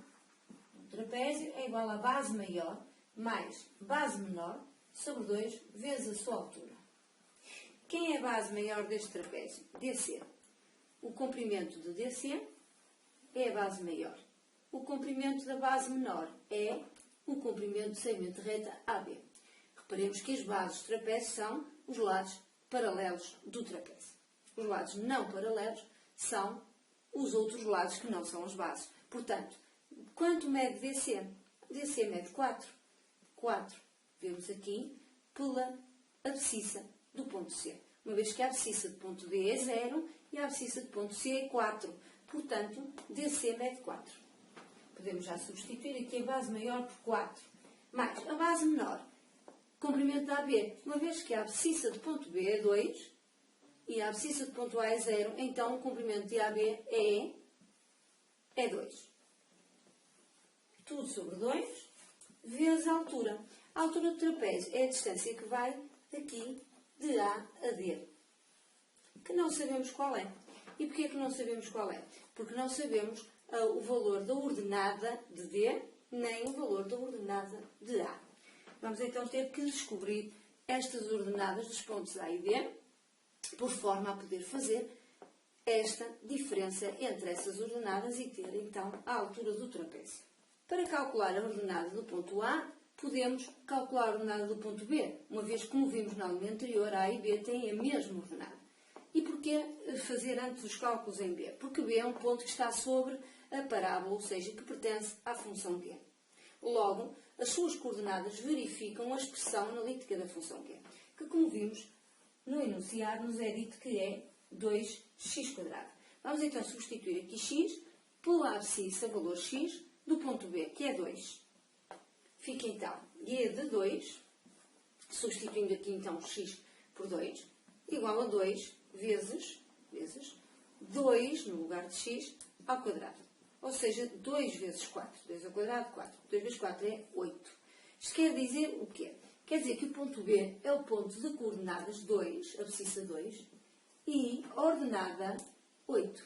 do trapézio é igual a base maior mais base menor sobre 2 vezes a sua altura. Quem é a base maior deste trapézio? DC. O comprimento de DC é a base maior. O comprimento da base menor é o comprimento do segmento de reta AB. Reparemos que as bases do trapézio são os lados paralelos do trapézio. Os lados não paralelos são os outros lados que não são as bases. Portanto, quanto mede DC? DC mede 4. 4, vemos aqui, pela abscissa do ponto C. Uma vez que a abscissa do ponto D é 0 e a abscissa do ponto C é 4. Portanto, DC mede 4. Podemos já substituir aqui a base maior por 4. Mais a base menor, comprimento da AB. Uma vez que a abscissa do ponto B é 2 e a abscissa do ponto A é 0, então o comprimento de AB é 2. Tudo sobre 2 vezes a altura. A altura do trapézio é a distância que vai daqui de A a D, que não sabemos qual é. E porquê que não sabemos qual é? Porque não sabemos o valor da ordenada de D, nem o valor da ordenada de A. Vamos então ter que descobrir estas ordenadas dos pontos A e D, por forma a poder fazer esta diferença entre essas ordenadas e ter então a altura do trapézio. Para calcular a ordenada do ponto A, podemos calcular a ordenada do ponto B, uma vez que, como vimos na linha anterior, A e B têm a mesma ordenada. E porquê fazer antes os cálculos em B? Porque B é um ponto que está sobre a parábola, ou seja, que pertence à função G. Logo, as suas coordenadas verificam a expressão analítica da função G, que, como vimos no enunciado, nos é dito que é 2x². Vamos então substituir aqui x pela abscissa, valor x, do ponto B, que é 2. Fica então G de 2, substituindo aqui então x por 2, igual a 2 vezes 2, no lugar de x, ao quadrado. Ou seja, 2 vezes 4. 2 ao quadrado, 4. 2 vezes 4 é 8. Isto quer dizer o quê? Quer dizer que o ponto B é o ponto de coordenadas 2, abscissa 2, e a ordenada 8.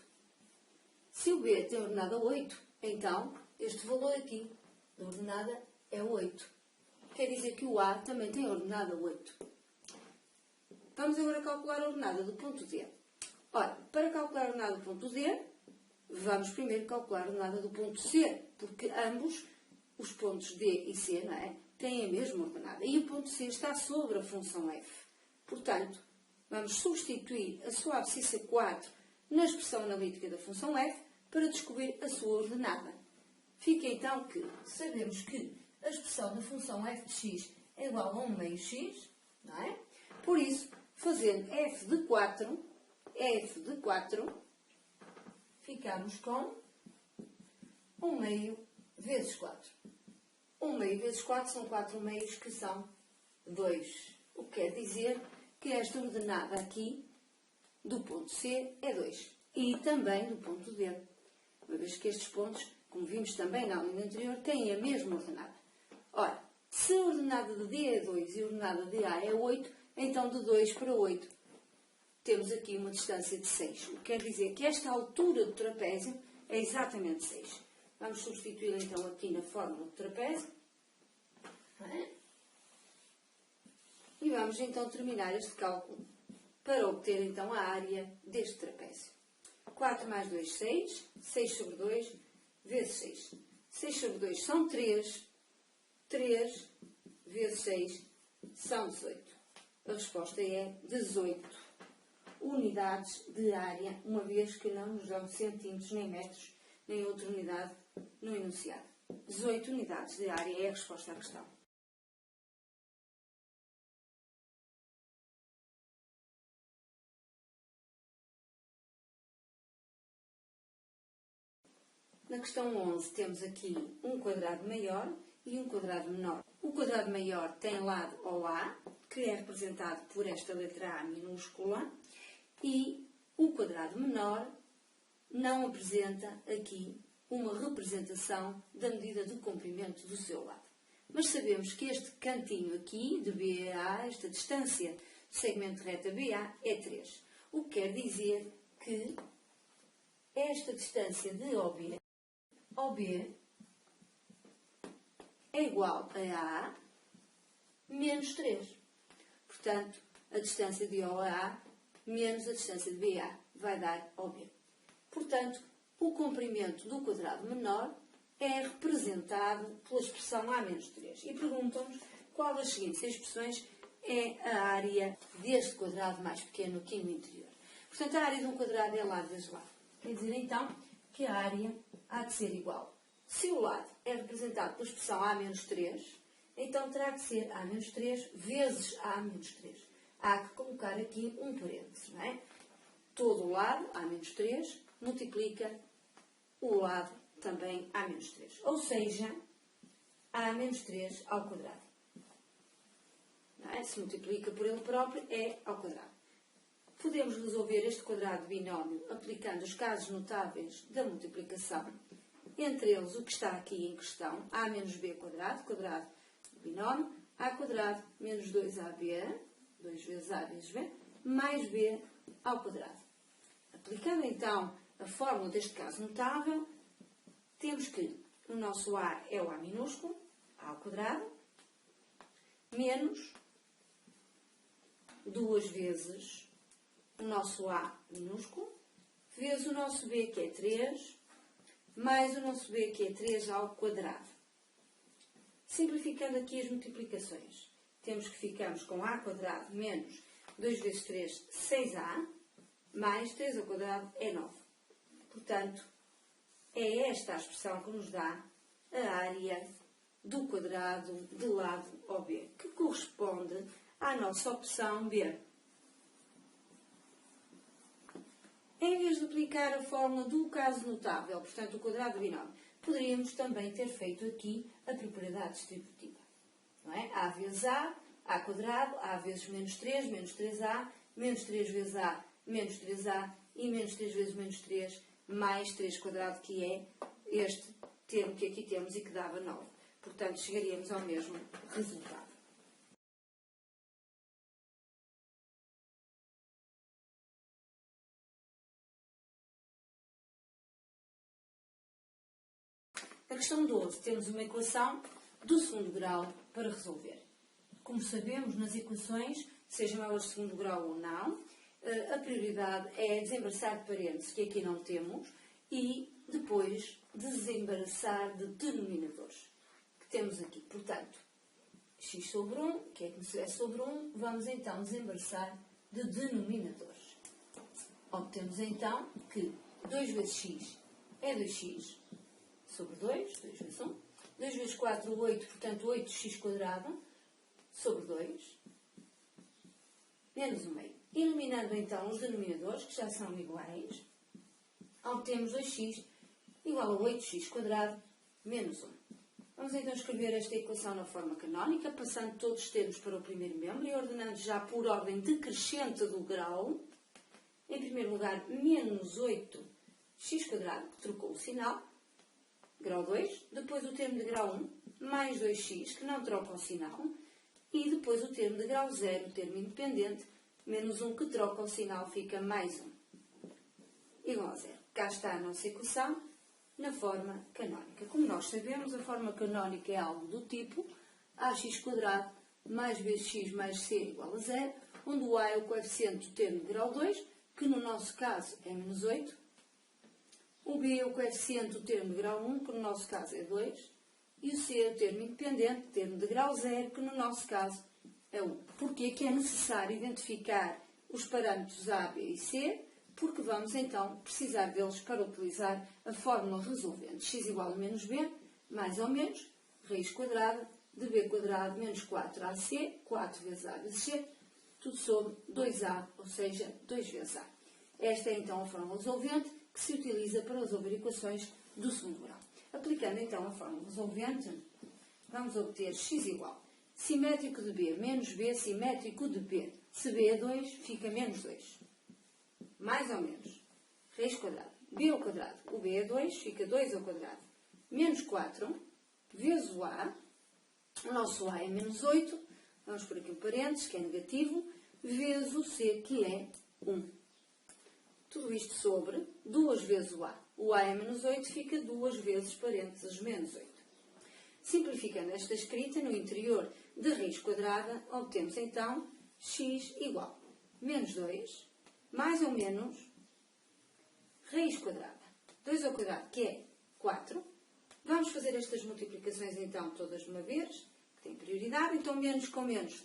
Se o B tem ordenada 8, então este valor aqui da ordenada é 8. Quer dizer que o A também tem ordenada 8. Vamos agora calcular a ordenada do ponto D. Ora, para calcular a ordenada do ponto D, vamos primeiro calcular a ordenada do ponto C, porque ambos, os pontos D e C, não é, têm a mesma ordenada. E o ponto C está sobre a função f. Portanto, vamos substituir a sua abscissa 4 na expressão analítica da função f para descobrir a sua ordenada. Fica então que sabemos que a expressão da função f de x é igual a 1 meio x, não é? Por isso, fazendo f de 4, ficamos com 1 meio vezes 4. 1 meio vezes 4 são 4 meios, que são 2. O que quer dizer que esta ordenada aqui do ponto C é 2. E também do ponto D. Uma vez que estes pontos, como vimos também na aula anterior, têm a mesma ordenada. Ora, se a ordenada de D é 2 e a ordenada de A é 8, então de 2 para 8 temos aqui uma distância de 6. O que quer dizer que esta altura do trapézio é exatamente 6. Vamos substituí-la então aqui na fórmula do trapézio. E vamos então terminar este cálculo para obter então a área deste trapézio. 4 mais 2, 6. 6 sobre 2 vezes 6. 6 sobre 2 são 3. 3 vezes 6 são 18. A resposta é 18 unidades de área, uma vez que não nos dão centímetros, nem metros, nem outra unidade no enunciado. 18 unidades de área é a resposta à questão. Na questão 11 temos aqui um quadrado maior e um quadrado menor. O quadrado maior tem lado OA, que é representado por esta letra A minúscula, e o quadrado menor não apresenta aqui uma representação da medida do comprimento do seu lado. Mas sabemos que este cantinho aqui, de B a A, esta distância do segmento de reta BA, é 3. O que quer dizer que esta distância de OB é igual a A menos 3. Portanto, a distância de O a A menos a distância de BA vai dar OB. Portanto, o comprimento do quadrado menor é representado pela expressão A menos 3. E perguntam-nos qual das seguintes expressões é a área deste quadrado mais pequeno aqui no interior. Portanto, a área de um quadrado é lado vezes lado. Quer dizer, então, que a área há de ser igual. Se o lado é representado pela expressão A menos 3, então terá que ser A menos 3 vezes A menos 3. Há que colocar aqui um parênteses, não é? Todo o lado, A menos 3, multiplica o lado também A menos 3. Ou seja, A menos 3 ao quadrado. Não é? Se multiplica por ele próprio, é ao quadrado. Podemos resolver este quadrado binómio aplicando os casos notáveis da multiplicação. Entre eles, o que está aqui em questão, A menos B quadrado, quadrado do binómio, A quadrado menos 2AB, 2 vezes A vezes B, mais B ao quadrado. Aplicando então a fórmula deste caso notável, temos que o nosso A é o A minúsculo, A ao quadrado, menos 2 vezes o nosso A minúsculo, vezes o nosso B, que é 3, mais o nosso B, que é 3 ao quadrado. Simplificando aqui as multiplicações, temos que ficamos com A quadrado menos 2 vezes 3, 6A, mais 3 ao quadrado é 9. Portanto, é esta a expressão que nos dá a área do quadrado de lado OB, que corresponde à nossa opção B. Em vez de aplicar a fórmula do caso notável, portanto, o quadrado binómio, poderíamos também ter feito aqui a propriedade distributiva. Não é? A vezes A quadrado, A vezes menos 3A, menos 3 vezes A, menos 3A, e menos 3 vezes menos 3, mais 3 quadrado, que é este termo que aqui temos e que dava 9. Portanto, chegaríamos ao mesmo resultado. A questão 12, temos uma equação do segundo grau para resolver. Como sabemos, nas equações, sejam elas de segundo grau ou não, a prioridade é desembaraçar de parênteses, que aqui não temos, e depois desembaraçar de denominadores, que temos aqui. Portanto, x sobre 1, que é como se tivesse sobre 1, vamos então desembaraçar de denominadores. Obtemos então que 2 vezes x é 2x, sobre 2, 2 vezes 1. 2 vezes 4, 8, portanto 8x², sobre 2, menos 1 meio. Eliminando então os denominadores, que já são iguais, obtemos 2x igual a 8x² menos 1. Vamos então escrever esta equação na forma canónica, passando todos os termos para o primeiro membro e ordenando já por ordem decrescente do grau. Em primeiro lugar, menos 8x², que trocou o sinal, grau 2. Depois o termo de grau 1, mais 2x, que não troca o sinal. E depois o termo de grau 0, o termo independente, menos 1, que troca o sinal, fica mais 1. Igual a 0. Cá está a nossa equação na forma canónica. Como nós sabemos, a forma canónica é algo do tipo ax² mais bx mais c igual a 0, onde o a é o coeficiente do termo de grau 2, que no nosso caso é menos 8. O b é o coeficiente do termo de grau 1, que no nosso caso é 2. E o c é o termo independente, termo de grau 0, que no nosso caso é 1. Porquê é que é necessário identificar os parâmetros a, b e c? Porque vamos então precisar deles para utilizar a fórmula resolvente. X igual a menos b, mais ou menos, raiz quadrada de b² menos 4ac, 4 vezes a vezes c, tudo sobre 2a, ou seja, 2 vezes a. Esta é então a fórmula resolvente que se utiliza para resolver equações do segundo grau. Aplicando então a fórmula resolvente, vamos obter x igual simétrico de b menos b simétrico de b. Se b é 2, fica menos 2. Mais ou menos, raiz quadrada, b ao quadrado. O b é 2, fica 2 ao quadrado. Menos 4, vezes o a. O nosso a é menos 8. Vamos por aqui um parênteses, que é negativo, vezes o c, que é 1. Tudo isto sobre 2 vezes o a. O a é menos 8, fica 2 vezes parênteses menos 8. Simplificando esta escrita, no interior da raiz quadrada, obtemos então x igual menos 2, mais ou menos, raiz quadrada. 2 ao quadrado, que é 4. Vamos fazer estas multiplicações então todas de uma vez, que tem prioridade. Então, menos com menos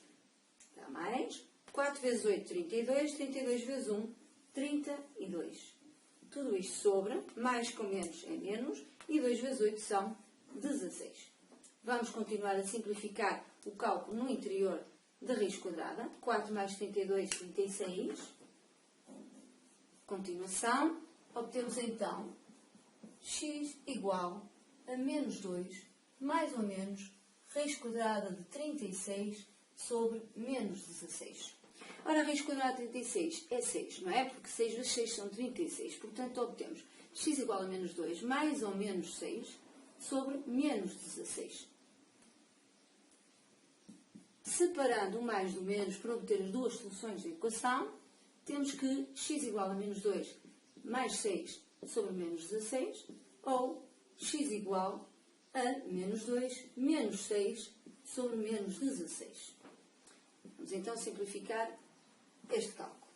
dá mais. 4 vezes 8, 32. 32 vezes 1, 32. Tudo isto sobre, mais com menos é menos, e 2 vezes 8 são 16. Vamos continuar a simplificar o cálculo no interior da raiz quadrada. 4 mais 32, 36. Continuação, obtemos então x igual a menos 2, mais ou menos, raiz quadrada de 36 sobre menos 16. Ora, a raiz quadrada de 36 é 6, não é? Porque 6 vezes 6 são 36. Portanto, obtemos x igual a menos 2, mais ou menos 6, sobre menos 16. Separando o mais do menos para obter as duas soluções da equação, temos que x igual a menos 2 mais 6 sobre menos 16, ou x igual a menos 2 menos 6 sobre menos 16. Vamos então simplificar este cálculo.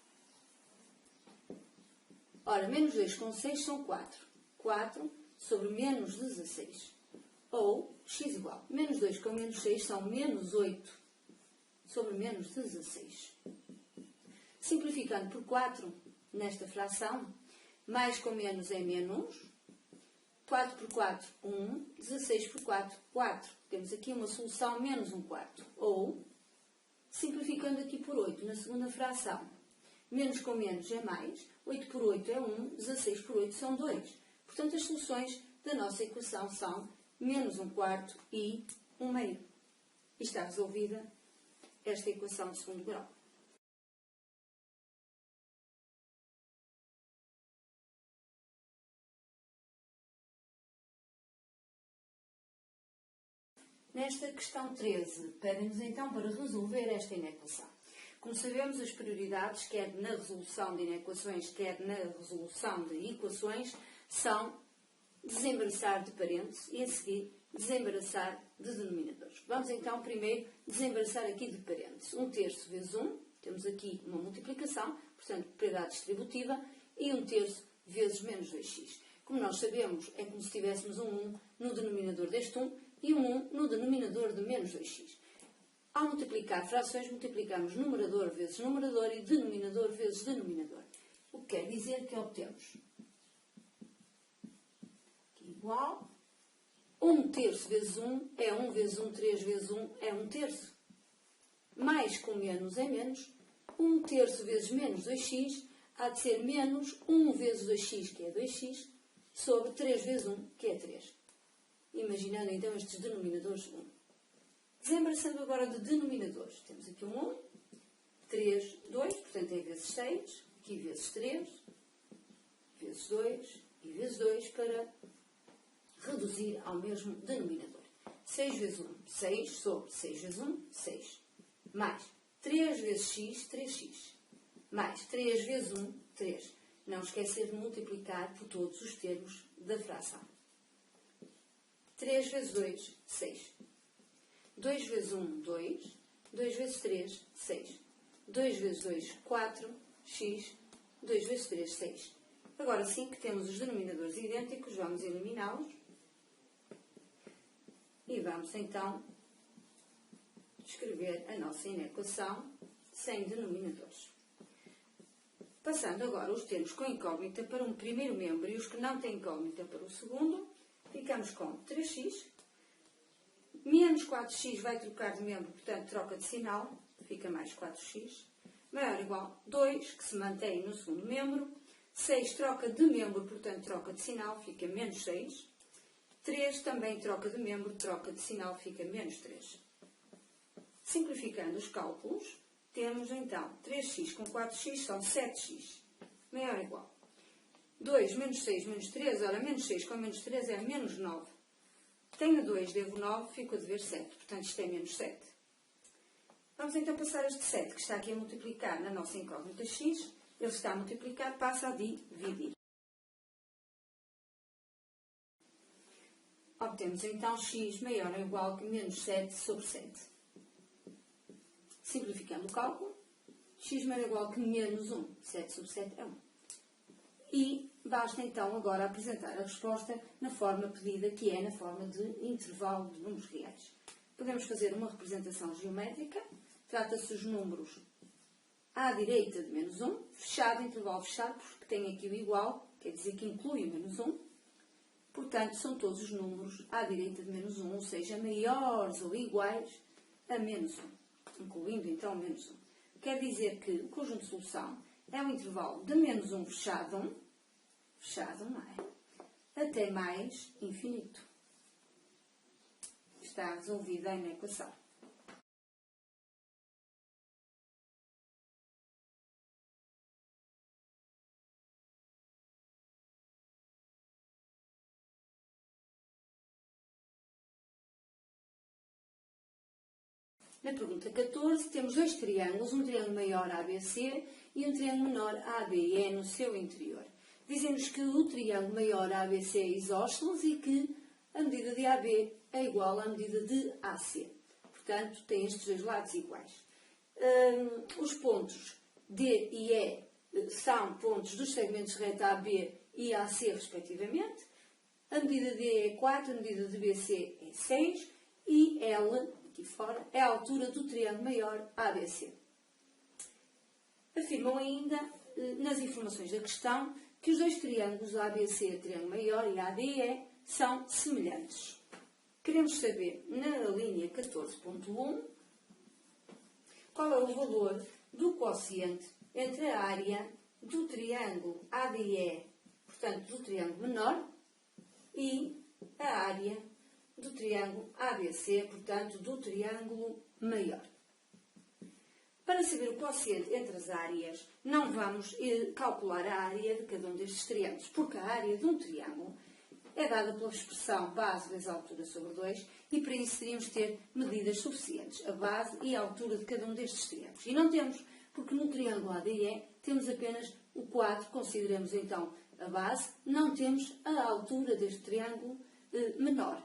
Ora, menos 2 com 6 são 4. 4 sobre menos 16. Ou x igual. Menos 2 com menos 6 são menos 8 sobre menos 16. Simplificando por 4 nesta fração, mais com menos é menos. 4 por 4, 1. 16 por 4, 4. Temos aqui uma solução menos 1 quarto. Ou, simplificando aqui por 8 na segunda fração, menos com menos é mais. 8 por 8 é 1. 16 por 8 são 2. Portanto, as soluções da nossa equação são menos 1 quarto e 1 meio. E está resolvida esta equação de segundo grau. Nesta questão 13, pedem-nos então para resolver esta inequação. Como sabemos, as prioridades, quer na resolução de inequações, quer na resolução de equações, são desembaraçar de parentes e a seguir desembaraçar de denominadores. Vamos então primeiro desembaraçar aqui de parentes. 1/3 vezes 1, temos aqui uma multiplicação, portanto, propriedade distributiva, e 1/3 vezes menos 2x. Como nós sabemos, é como se tivéssemos um 1 no denominador deste 1 e um 1 no denominador de menos 2x. Ao multiplicar frações, multiplicamos numerador vezes numerador e denominador vezes denominador. O que quer dizer que obtemos igual 1/3 vezes 1 é 1 vezes 1, 3 vezes 1 é 1/3. Mais com menos é menos. 1/3 vezes menos 2x há de ser menos 1 vezes 2x, que é 2x, sobre 3 vezes 1, que é 3. Imaginando então estes denominadores 1. Desembaraçando agora de denominadores. Temos aqui um 1, 3, 2, portanto é vezes 6, aqui vezes 3, vezes 2 e vezes 2 para reduzir ao mesmo denominador. 6 vezes 1, 6 sobre 6 vezes 1, 6. Mais 3 vezes x, 3x. Mais 3 vezes 1, 3. Não esquecer de multiplicar por todos os termos da fração. 3 vezes 2, 6. 2 vezes 1, 2. 2 vezes 3, 6. 2 vezes 2, 4. X. 2 vezes 3, 6. Agora sim que temos os denominadores idênticos, vamos eliminá-los. E vamos então escrever a nossa inequação sem denominadores. Passando agora os termos com incógnita para um primeiro membro e os que não têm incógnita para o segundo, ficamos com 3x, menos 4x vai trocar de membro, portanto troca de sinal, fica mais 4x, maior ou igual a 2, que se mantém no segundo membro, 6 troca de membro, portanto troca de sinal, fica menos 6, 3 também troca de membro, troca de sinal, fica menos 3. Simplificando os cálculos, temos então 3x com 4x são 7x, maior ou igual. 2 menos 6 menos 3, ora, menos 6 com menos 3 é menos 9. Tenho 2, devo 9, fico a dever 7, portanto isto é menos 7. Vamos então passar este 7, que está aqui a multiplicar na nossa incógnita x, ele está a multiplicar, passa a dividir. Obtemos então x maior ou igual que menos 7 sobre 7. Simplificando o cálculo, x maior ou igual que menos 1. 7 sobre 7 é 1. E basta então agora apresentar a resposta na forma pedida, que é na forma de intervalo de números reais. Podemos fazer uma representação geométrica. Trata-se dos números à direita de menos 1, fechado, intervalo fechado, porque tem aqui o igual, quer dizer que inclui o menos 1. Portanto, são todos os números à direita de menos 1, ou seja, maiores ou iguais a menos 1, incluindo então menos 1. Quer dizer que o conjunto de solução é um intervalo de menos 1 fechado, não é? Até mais infinito. Está resolvida a inequação. Na pergunta 14, temos dois triângulos, um triângulo maior ABC e um triângulo menor ABE no seu interior. Dizem-nos que o triângulo maior ABC é isósceles e que a medida de AB é igual à medida de AC. Portanto, tem estes dois lados iguais. Os pontos D e E são pontos dos segmentos reta AB e AC, respectivamente. A medida de E é 4, a medida de BC é 6 e L, aqui fora, é a altura do triângulo maior ABC. Afirmam ainda, nas informações da questão, que os dois triângulos ABC, triângulo maior, e ADE são semelhantes. Queremos saber, na linha 14.1, qual é o valor do quociente entre a área do triângulo ADE, portanto, do triângulo menor, e a área do triângulo ABC, portanto, do triângulo maior. Para saber o quociente entre as áreas, não vamos calcular a área de cada um destes triângulos, porque a área de um triângulo é dada pela expressão base vezes a altura sobre 2 e para isso teríamos de ter medidas suficientes, a base e a altura de cada um destes triângulos. E não temos, porque no triângulo ADE temos apenas o quadro, consideramos então a base, não temos a altura deste triângulo menor.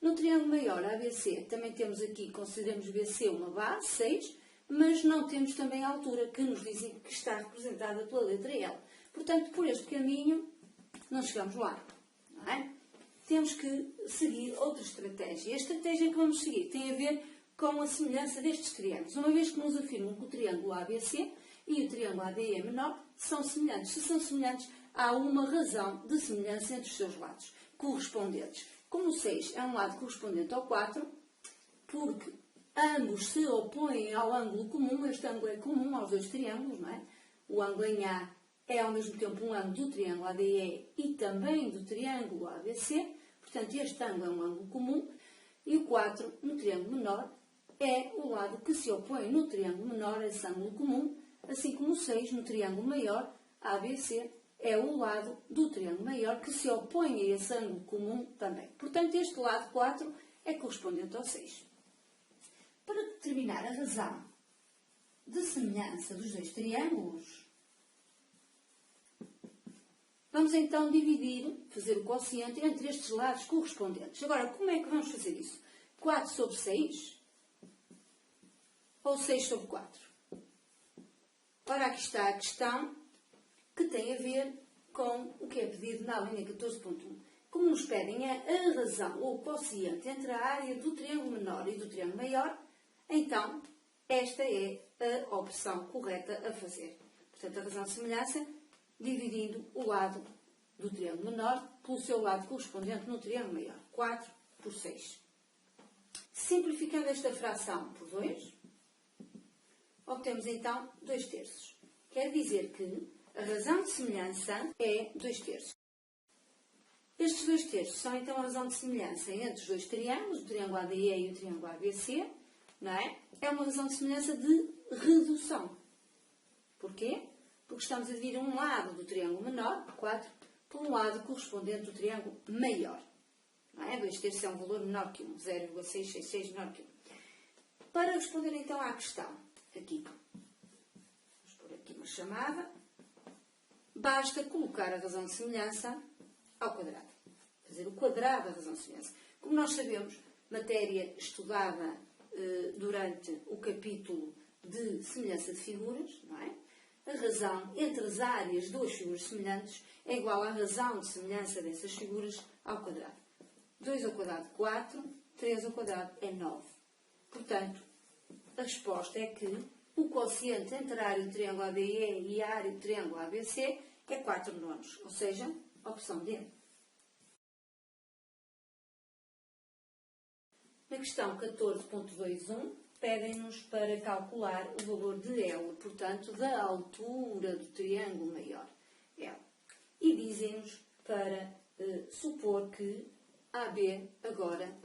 No triângulo maior, ABC, também temos aqui, consideramos BC uma base, 6, mas não temos também a altura, que nos dizem que está representada pela letra L. Portanto, por este caminho, não chegamos lá. Não é? Temos que seguir outra estratégia. A estratégia que vamos seguir tem a ver com a semelhança destes triângulos. Uma vez que nos afirmam que o triângulo ABC e o triângulo ADE menor são semelhantes. Se são semelhantes, há uma razão de semelhança entre os seus lados correspondentes. Como o 6 é um lado correspondente ao 4, porque ambos se opõem ao ângulo comum, este ângulo é comum aos dois triângulos, não é? O ângulo em A é ao mesmo tempo um ângulo do triângulo ADE e também do triângulo ABC, portanto este ângulo é um ângulo comum, e o 4 no triângulo menor é o lado que se opõe no triângulo menor a esse ângulo comum, assim como o 6 no triângulo maior, ABC, é o lado do triângulo maior que se opõe a esse ângulo comum também. Portanto, este lado 4 é correspondente ao 6. Para determinar a razão de semelhança dos dois triângulos, vamos então dividir, fazer o quociente entre estes lados correspondentes. Agora, como é que vamos fazer isso? 4 sobre 6 ou 6 sobre 4? Ora, aqui está a questão que tem a ver com o que é pedido na linha 14.1. Como nos pedem a razão ou o quociente entre a área do triângulo menor e do triângulo maior, então esta é a opção correta a fazer. Portanto, a razão de semelhança, dividindo o lado do triângulo menor pelo seu lado correspondente no triângulo maior. 4 por 6. Simplificando esta fração por 2, obtemos então 2 terços. Quer dizer que a razão de semelhança é 2 terços. Estes 2 terços são então a razão de semelhança entre os dois triângulos, o triângulo ADE e o triângulo ABC, não é? É uma razão de semelhança de redução. Porquê? Porque estamos a dividir um lado do triângulo menor, 4, por um lado correspondente do triângulo maior. Não é? 2 terços é um valor menor que 1, 0,666 menor que 1. Para responder então à questão, aqui, vamos pôr aqui uma chamada, basta colocar a razão de semelhança ao quadrado. Fazer o quadrado da razão de semelhança. Como nós sabemos, matéria estudada durante o capítulo de semelhança de figuras, não é? A razão entre as áreas de duas figuras semelhantes é igual à razão de semelhança dessas figuras ao quadrado. 2 ao quadrado, 4. 3 ao quadrado é 9. Portanto, a resposta é que o quociente entre a área do triângulo ADE e a área do triângulo ABC é 4 nonos, ou seja, a opção D. Na questão 14.21, pedem-nos para calcular o valor de L, portanto, da altura do triângulo maior, L. E dizem-nos para supor que AB agora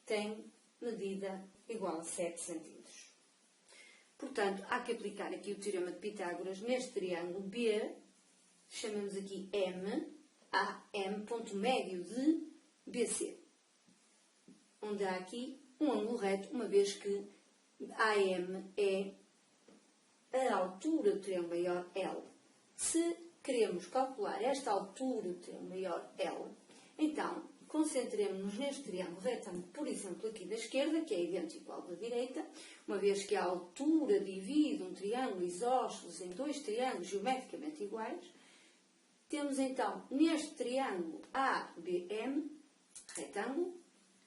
tem medida igual a 7 cm. Portanto, há que aplicar aqui o teorema de Pitágoras neste triângulo B, chamamos aqui M, AM, ponto médio de BC, onde há aqui um ângulo reto, uma vez que AM é a altura do triângulo maior L. Se queremos calcular esta altura do triângulo maior L, então concentremos-nos neste triângulo retângulo, por exemplo, aqui da esquerda, que é idêntico ao da direita, uma vez que a altura divide um triângulo isósceles em dois triângulos geometricamente iguais. Temos então neste triângulo ABM, retângulo,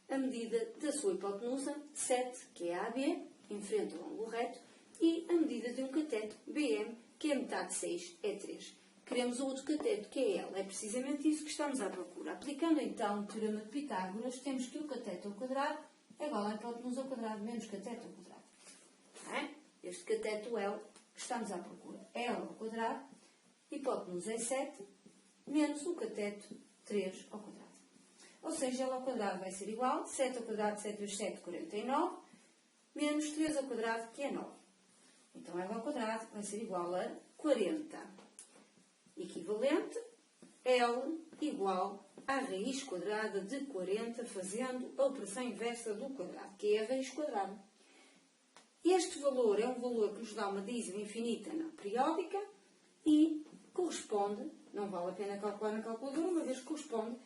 a medida da sua hipotenusa, 7, que é AB, em frente ao ângulo reto, e a medida de um cateto, BM, que é metade de 6, é 3. Queremos outro cateto, que é L. É precisamente isso que estamos à procura. Aplicando então o teorema de Pitágoras, temos que o cateto ao quadrado é igual à hipotenusa ao quadrado menos cateto ao quadrado. É? Este cateto L que estamos à procura. L ao quadrado, hipotenusa é 7, menos o cateto 3 ao quadrado. Ou seja, L ao quadrado vai ser igual, 7 ao quadrado, 7 vezes 7, 49, menos 3 ao quadrado, que é 9. Então, L ao quadrado vai ser igual a 40. Equivalente, L igual à raiz quadrada de 40, fazendo a operação inversa do quadrado, que é a raiz quadrada. Este valor é um valor que nos dá uma dízima infinita não periódica e corresponde Não vale a pena calcular na calculadora, uma vez que corresponde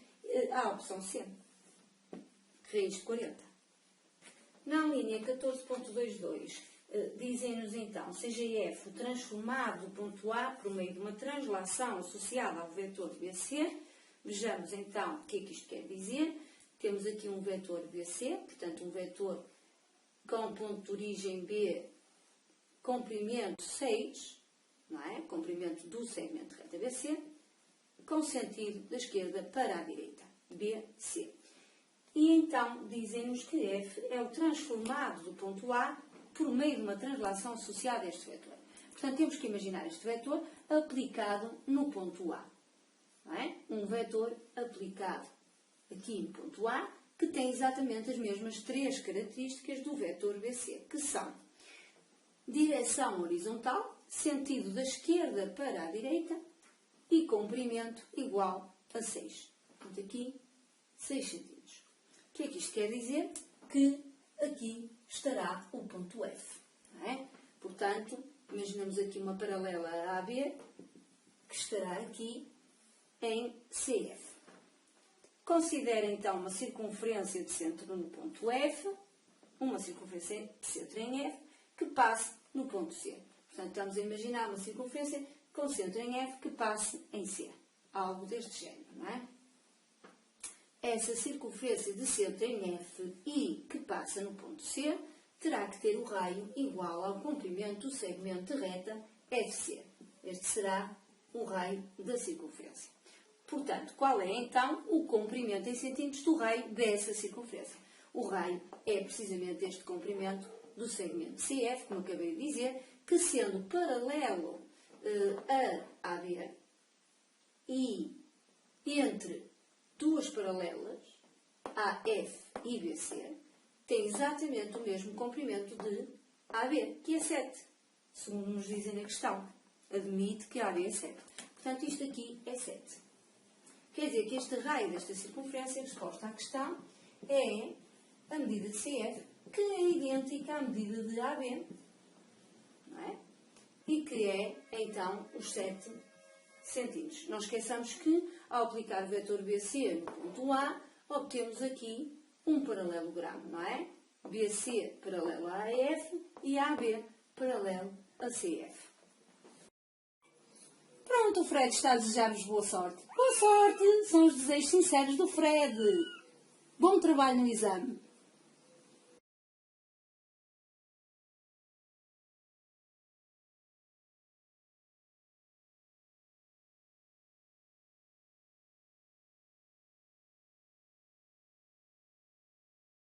à opção C. Raiz de 40. Na linha 14.22, dizem-nos então, seja f o transformado do ponto A por meio de uma translação associada ao vetor BC. Vejamos então o que é que isto quer dizer. Temos aqui um vetor BC, portanto um vetor com ponto de origem B, comprimento 6, não é? Comprimento do segmento reta BC, com sentido da esquerda para a direita, BC. E então dizem-nos que F é o transformado do ponto A por meio de uma translação associada a este vetor. Portanto, temos que imaginar este vetor aplicado no ponto A. Não é? Um vetor aplicado aqui no ponto A, que tem exatamente as mesmas três características do vetor BC, que são direção horizontal, sentido da esquerda para a direita e comprimento igual a 6. Portanto, aqui 6 centímetros. O que é que isto quer dizer? Que aqui estará o ponto F. Não é? Portanto, imaginamos aqui uma paralela a AB, que estará aqui em CF. Considera então uma circunferência de centro no ponto F, uma circunferência de centro em F, que passe no ponto C. Portanto, estamos a imaginar uma circunferência com centro em F que passe em C. Algo deste género, não é? Essa circunferência de centro em F e que passa no ponto C terá que ter o raio igual ao comprimento do segmento de reta FC. Este será o raio da circunferência. Portanto, qual é então o comprimento em centímetros do raio dessa circunferência? O raio é precisamente este comprimento do segmento CF, como acabei de dizer, que sendo paralelo a AB e entre duas paralelas, AF e BC, tem exatamente o mesmo comprimento de AB, que é 7, segundo nos dizem na questão. Admite que AB é 7. Portanto, isto aqui é 7. Quer dizer que este raio desta circunferência, em resposta à questão, é a medida de CF, que é idêntica à medida de AB, não é? E que é, então, os 7 centímetros. Não esqueçamos que, ao aplicar o vetor BC no ponto A, obtemos aqui um paralelogramo, não é? BC paralelo a AF e AB paralelo a CF. Pronto, o Fred está a desejar-vos boa sorte. Boa sorte! São os desejos sinceros do Fred. Bom trabalho no exame.